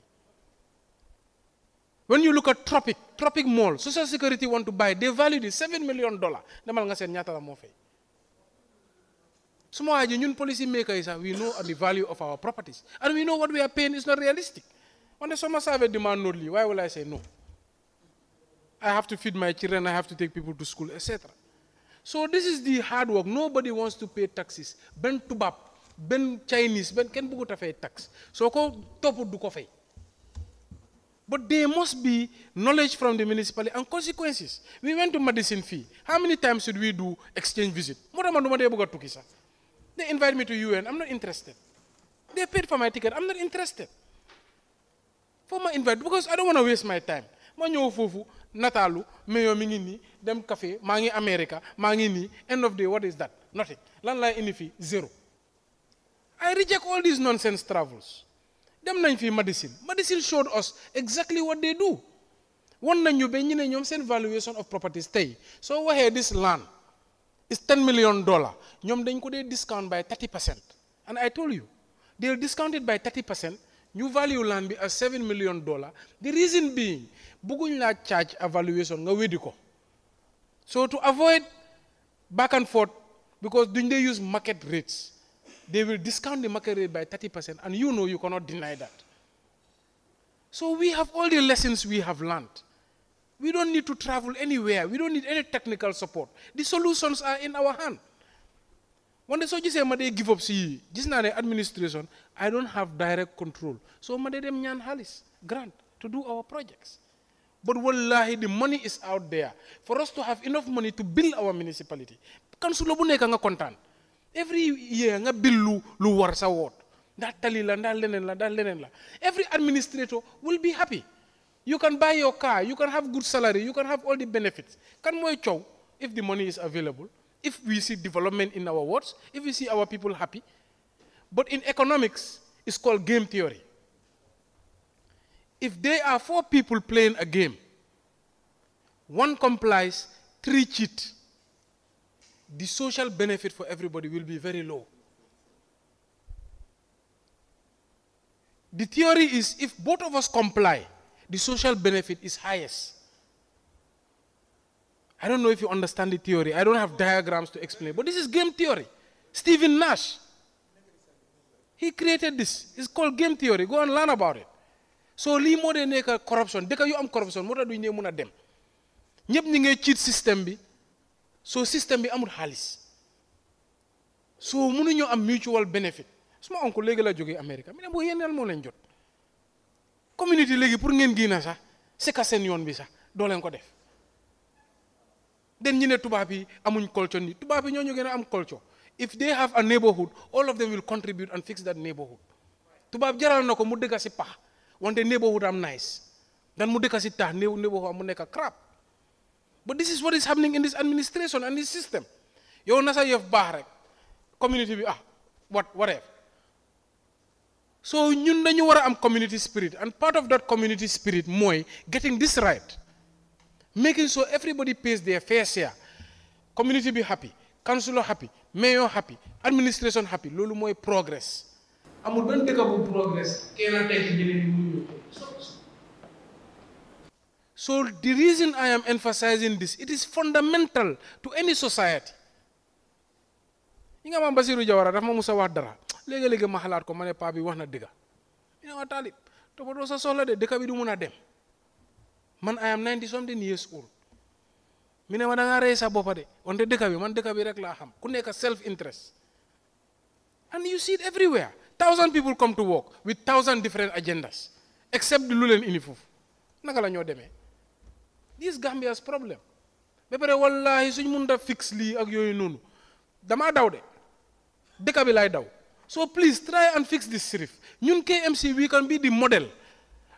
When you look at Tropic Mall, Social Security want to buy, they valued it $7 million. Demal nga set ñaata la mo fay. Suma aji ñun policy makers we know the value of our properties and we know what we are paying is not realistic. When the summer survey demand not why will I say no? I have to feed my children, I have to take people to school, etc. So this is the hard work. Nobody wants to pay taxes. Ben tubab, ben Chinese, ben ken bugu ta fay tax. So ko topu du ko fay. But there must be knowledge from the municipality and consequences. We went to Medicine Fee. How many times should we do exchange visit? They invite me to UN. I'm not interested. They paid for my ticket. I'm not interested. For my invite, because I don't want to waste my time. Ma ñew fofu natalu meyo mi ngi ni dem café ma ngi America ma ngi ni end of day what is that? Nothing. Lan lay indi fi zero. I reject all these nonsense travels. Dem nañ fi Medicine. Medicine showed us exactly what they do. Won nañu be ñi ne ñom sen valuation of properties tay. So waxe this land is $10 million. Ñom dañ ko dey discount by 30%. And I told you, they'll discount it by 30%. New value land be as $7 million. The reason being, buguñ la charge a valuation nga wedi ko. So to avoid back and forth, because duñ they use market rates, they will discount the market rate by 30%, and you know you cannot deny that. So we have all the lessons we have learned. We don't need to travel anywhere. We don't need any technical support. The solutions are in our hand. When the soldiers say, "Made give up, see, this is not the administration. I don't have direct control. So made them nyan halis grant to do our projects. But wallahi, the money is out there for us to have enough money to build our municipality. Council bu nek nga kontaan. Every year nga build lu war sa ward. That tali la, that lenen la. Every administrator will be happy. You can buy your car, you can have good salary, you can have all the benefits. Kan moy chow if the money is available, if we see development in our wards, if we see our people happy. But in economics, it's called game theory. If there are 4 people playing a game, 1 complies, 3 cheat, the social benefit for everybody will be very low. The theory is if both of us comply, the social benefit is highest. I don't know if you understand the theory. I don't have diagrams to explain, but this is game theory. Stephen Nash, he created this. It's called game theory. Go and learn about it. So li mo de nek corruption. Deka yu am corruption, mo ta du ñe mëna dem. Ñepp ñi ngay cheat system bi. So system bi amul xaliss. So mënu ñu am mutual benefit. Suma oncle légui la joggé America. Mi ne bo yénal mo leen jot. Community légui pour ngeen gina sax, c'est ka sen yoon bi sax do leen ko def. Den ñi ne tubaab yi amuñ culture ni. Tubaab yi ñoo ñu gëna am culture. If they have a neighborhood, all of them will contribute and fix that neighborhood. Tubaab jaral nako mu dëgga ci pax. One day neighborhood am nice. Then mu dëkk si tax neighborhood am mu nekk crap. But this is what is happening in this administration and this system. Yow na sa yef baax rek. Community bi whatever. So ñun dañu wara am community spirit, and part of that community spirit mooy getting this right. Making sure everybody pays their fair share. Community be happy, councillor happy, mayor happy, administration happy. Loolu mooy progress. Amul ben dëkk bu progress kenn tek ñeneen ñu ñu. So the reason I am emphasizing this, it is fundamental to any society. Nga ma Basiru Jawara dafa ma musa wax dara. Léegi ma xalaat ko ma ne paa bi wax na dëgg. Ina wa talib toppatoo sa soxla de dëkk bi du mun a dem. Man I am 90 something years old. Mi ne ma da nga rey sa boppa de wante dëkk bi man dëkk bi rek laa xam ku nekk self interest. And you see it everywhere. 1,000 people come to work with 1,000 different agendas, except the lu leen indi foofu. Naka la ñoo demee. This is Gambia's problem. Ba pare wallahi suñ mun da fix lii ak yooyu noonu. Damaa daw de. Dëkk bi laay daw. So please try and fix this, Sirif. Ñun KMC, we can be the model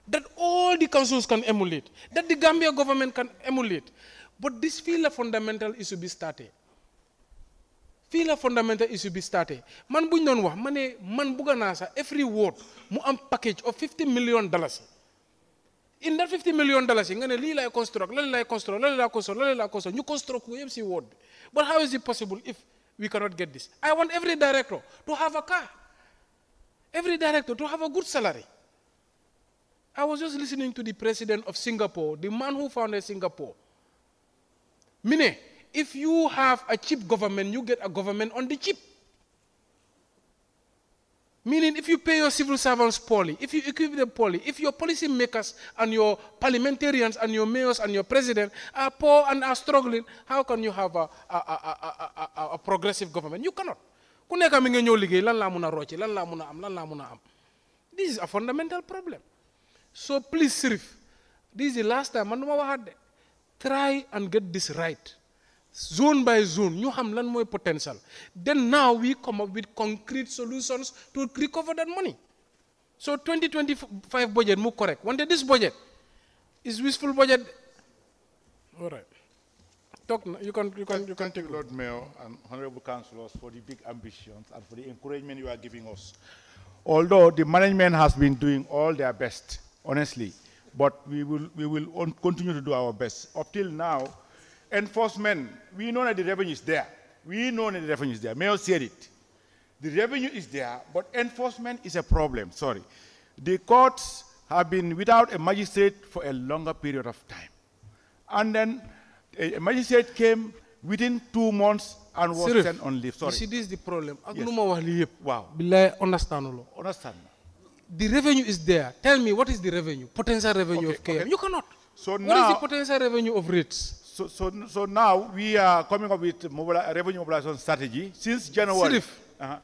that all the councils can emulate, that the Gambia government can emulate. But this feel a fundamental issue be started. Feel a fundamental issue be started. Man buñ doon wax mané man buga na sa every ward mu am package of $50 million. In that $50 million, nga ne li lay construct, lay construct, ñu construct ko yeb ci ward. But how is it possible if we cannot get this? I want every director to have a car. Every director to have a good salary. I was just listening to the president of Singapore, the man who founded Singapore. Mine, if you have a cheap government, you get a government on the cheap. Meaning, if you pay your civil servants poorly, if you equip them poorly, if your policy makers and your parliamentarians and your mayors and your president are poor and are struggling, how can you have a progressive government? You cannot. Ku nekk mi nga ñëw liggéey lan laa mun a rocci lan laa mun a am lan laa mun a am. This is a fundamental problem. So please, Sirif, this is the last time man duma waxaat de. Try and get this right. Zone by zone, ñu xam lan mooy potential. Then now we come up with concrete solutions to recover that money. So 2025 budget mu correct. One day this budget is wishful budget. All right. Talk. You can Thank take you, Lord Mayor and honorable councillors, for the big ambitions and for the encouragement you are giving us. Although the management has been doing all their best, honestly, but we will continue to do our best. Up till now, enforcement, we know that the revenue is there. We know that the revenue is there. Mayor said it. The revenue is there, but enforcement is a problem. Sorry. The courts have been without a magistrate for a longer period of time. And then a magistrate came within 2 months and was Sirif, sent on leave. Sorry. You see, this is the problem. Yes. Wow. Bilay understand. Understand. The revenue is there. Tell me, what is the revenue? Potential revenue of KM. You cannot. So what now, is the potential revenue of rates? So now we are coming up with a revenue mobilization strategy since January. Sirif,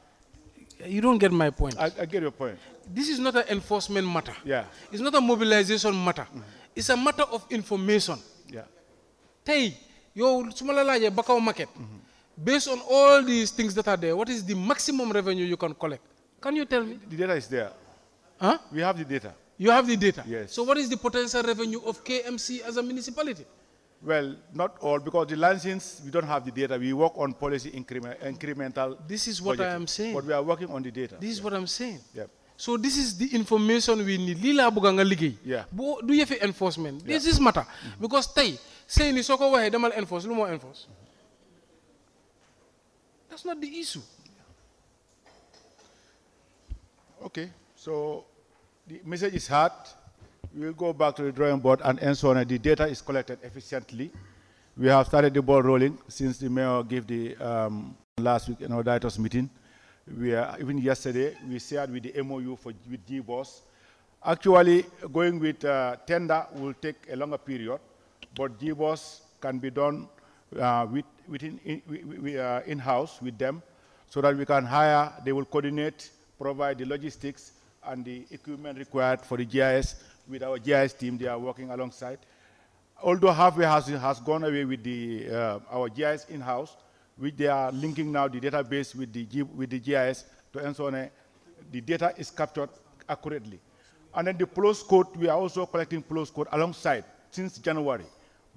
you don't get my point. I get your point. This is not an enforcement matter. Yeah. It's not a mobilization matter. It's a matter of information. Yeah. Tay, yo sumalalaje Bakau market. Based on all these things that are there, what is the maximum revenue you can collect? Can you tell me? The data is there. Huh? We have the data. You have the data? Yes. So what is the potential revenue of KMC as a municipality? Well, not all, because the license, we don't have the data. We work on policy incremental. This is what I am saying. But we are working on the data. This is what I'm saying. Yep. So this is the information we need. Lila buganga ligi. Yeah. Do you have enforcement? This is matter. Because tay, say ni soko wahe demal enforce, lumo enforce. That's not the issue. Okay. So the message is hard. We will go back to the drawing board and ensure that the data is collected efficiently. We have started the ball rolling since the mayor gave the last week in our directors meeting. Even yesterday, we shared with the MOU with GBOS. Actually, going with tender will take a longer period, but GBOS can be done in-house with them so that we can hire, they will coordinate, provide the logistics and the equipment required for the GIS. With our GIS team, they are working alongside. Although halfway has gone away with our GIS in-house, which they are linking now the database with the GIS to ensure the data is captured accurately. And then the PLOS code, we are also collecting PLOS code alongside since January.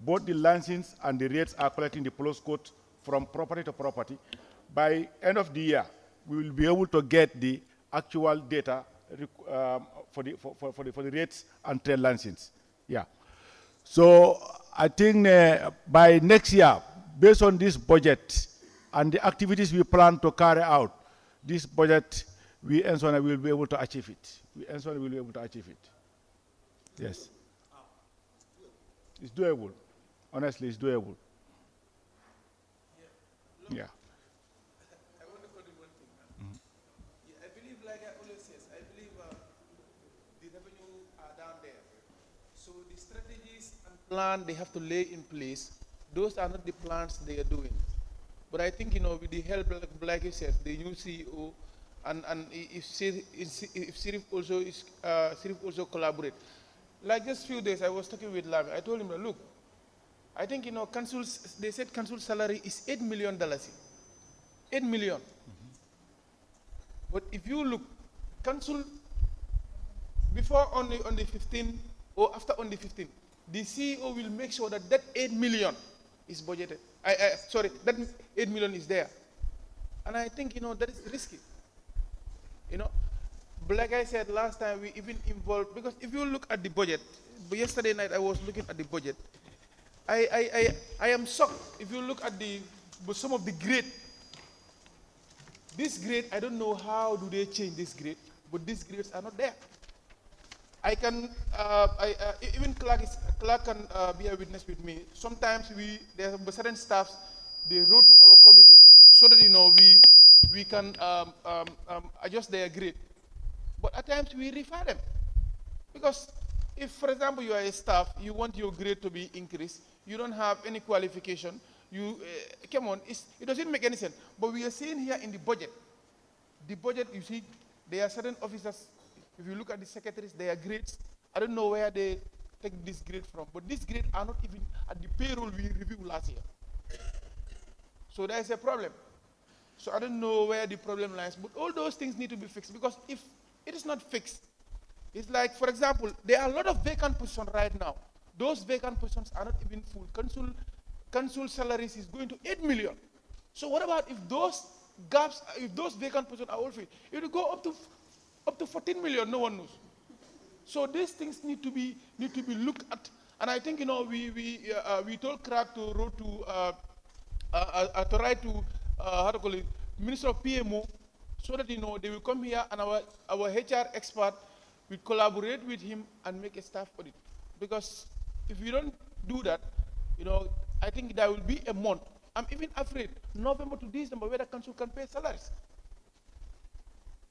Both the license and the rates are collecting the PLOS code from property to property. By end of the year, we will be able to get the actual data for the rates and trade license. Yeah. So I think by next year, based on this budget and the activities we plan to carry out, this budget, we ensure that we will be able to achieve it. We ensure we will be able to achieve it. Yes. It's doable. Honestly, it's doable. Yeah. I want to contribute one thing. I believe, like I always say, I believe the revenue are down there. So the strategies and plan they have to lay in place, those are not the plans they are doing. But I think, with the help, like you said, the new CEO, and if Sirif also collaborate. Like just few days, I was talking with Lami. I told him, look, I think, councils, they said council salary is $8 million. $8 million. But if you look, council, before on the 15th or after on the 15th, the CEO will make sure that that 8 million is budgeted. Sorry, that 8 million is there. And I think, that is risky. But like I said last time, we even involved, because if you look at the budget, but yesterday night I was looking at the budget, I am shocked. If you look at some of the grade, this grade, I don't know how do they change this grade, but these grades are not there. I can, even Clark can be a witness with me. Sometimes there are certain staffs, they wrote to our committee so that, we can adjust their grade. But at times we refer them. Because if, for example, you are a staff, you want your grade to be increased, you don't have any qualification, come on, it doesn't make any sense. But we are seeing here in the budget, you see, there are certain officers, if you look at the secretaries, their grades, I don't know where they take this grade from, but these grades are not even at the payroll we reviewed last year. So there is a problem. So I don't know where the problem lies, but all those things need to be fixed, because if it is not fixed, it's like, for example, there are a lot of vacant positions right now. Those vacant positions are not even full. Council salaries is going to 8 million. So what about if those gaps, if those vacant positions are all filled? It will go up to 14 million, no one knows. So these things need to be looked at. And I think, we told CRAC to write to, how to call it, Minister of PMO, so that, they will come here and our HR expert will collaborate with him and make a staff audit. Because if we don't do that, I think there will be a month. I'm even afraid, November to December, where the council can pay salaries.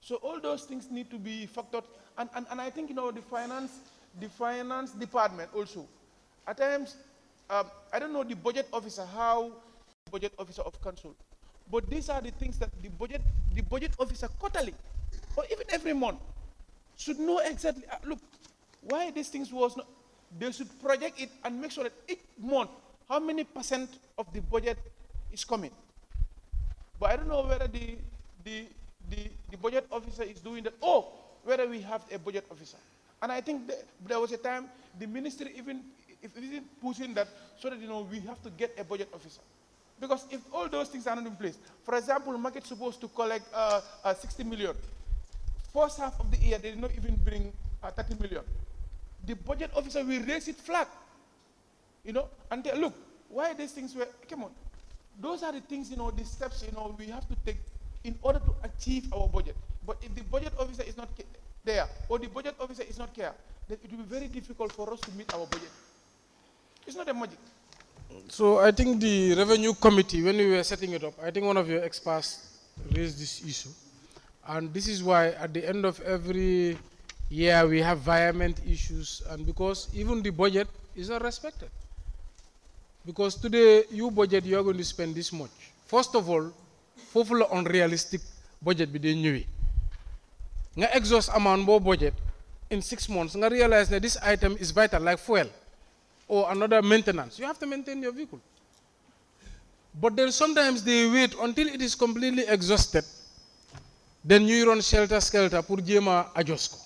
So all those things need to be factored. And I think, the finance department also, at times, I don't know the budget officer, how the budget officer of council, but these are the things that the budget officer quarterly, or even every month, should know exactly, look, why these things was not, they should project it and make sure that each month, how many % of the budget is coming. But I don't know whether the budget officer is doing that, or whether we have a budget officer. And I think there was a time the ministry even pushing that, so that, we have to get a budget officer. Because if all those things are not in place, for example, the market is supposed to collect 60 million. First half of the year, they did not even bring 30 million. The budget officer will raise it flat, and tell, look, why these things were, come on. Those are the things, the steps, we have to take in order to achieve our budget. But if the budget officer is not there, or the budget officer is not here, then it will be very difficult for us to meet our budget. It's not a magic. So I think the revenue committee, when we were setting it up, I think one of your experts raised this issue. And this is why at the end of every year we have environment issues, and because even the budget is not respected. Because today, you budget, you are going to spend this much. First of all, for unrealistic budget be new. Nga exhaust amount more budget in 6 months, nga realize that this item is vital, like fuel or another maintenance. You have to maintain your vehicle. But then sometimes they wait until it is completely exhausted. Then you run shelter-skelter pour jema adjust.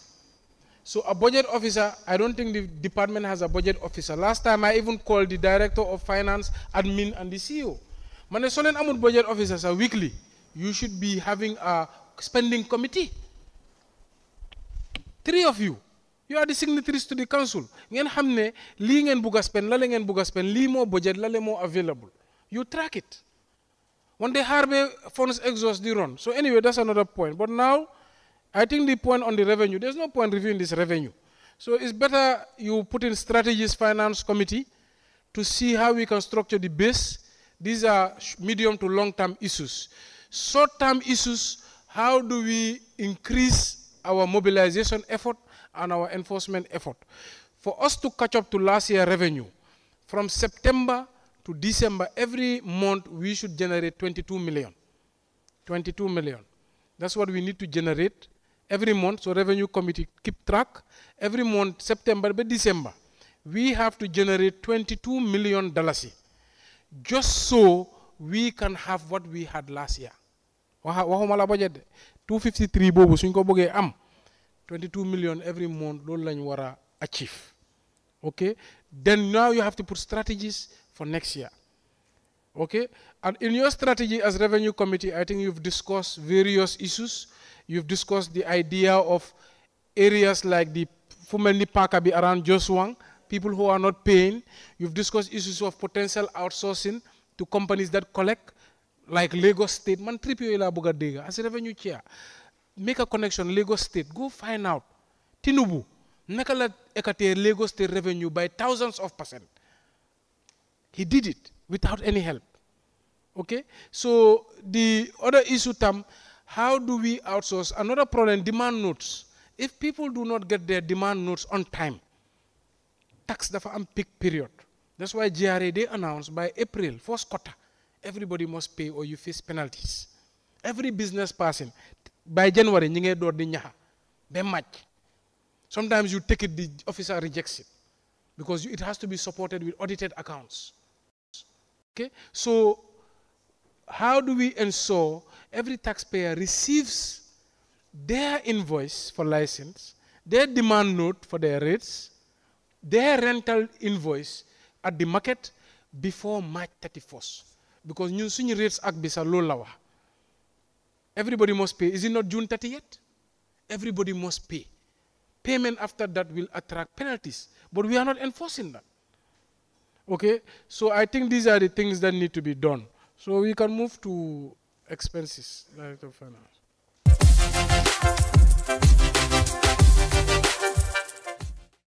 So a budget officer, I don't think the department has a budget officer. Last time I even called the director of finance, admin, and the CEO. Mane solen amul budget officers are weekly. You should be having a spending committee. 3 of you. You are the signatories to the council. Ngeen xamne li ngeen buga spend, la ngeen buga spend, li mo budget, la mo available. You track it. When they harbe funds exhaust the run. So anyway, that's another point. But now, I think the point on the revenue, there's no point reviewing this revenue. So it's better you put in strategies finance committee to see how we can structure the base. These are medium to long-term issues. Short-term issues, how do we increase our mobilization effort and our enforcement effort? For us to catch up to last year's revenue, from September to December, every month we should generate 22 million. 22 million. That's what we need to generate every month. So revenue committee keep track. Every month, September to December, we have to generate $22 million just so we can have what we had last year. Wahumala budget. 253 boobu suñ ko bëggee am 22 million every month loolu lañ war a achieve. Okay, then now you have to put strategies for next year. Okay, and in your strategy as revenue committee, I think you've discussed various issues. You've discussed the idea of areas like the Fumeni Pakabi around Joswang, people who are not paying. You've discussed issues of potential outsourcing to companies that collect, like Lagos State. Man, trip you Bugadega as a revenue chair. Make a connection, Lagos State. Go find out. Tinubu, Nakala Ekate Lagos State revenue by thousands of %. He did it without any help. Okay? So the other issue, how do we outsource? Another problem, demand notes. If people do not get their demand notes on time, tax dafa am peak period. That's why GRA they announced by April, first quarter, everybody must pay or you face penalties. Every business person, by January, you get door di ñaxa be match. Sometimes you take it, the officer rejects it because it has to be supported with audited accounts. Okay, so how do we ensure every taxpayer receives their invoice for license, their demand note for their rates, their rental invoice at the market before March 31st? Because ñun suñu rates ak bi sa loolu la wax. Everybody must pay. Is it not June 30 yet? Everybody must pay. Payment after that will attract penalties, but we are not enforcing that. Okay, so I think these are the things that need to be done. So we can move to expenses, Director of Finance.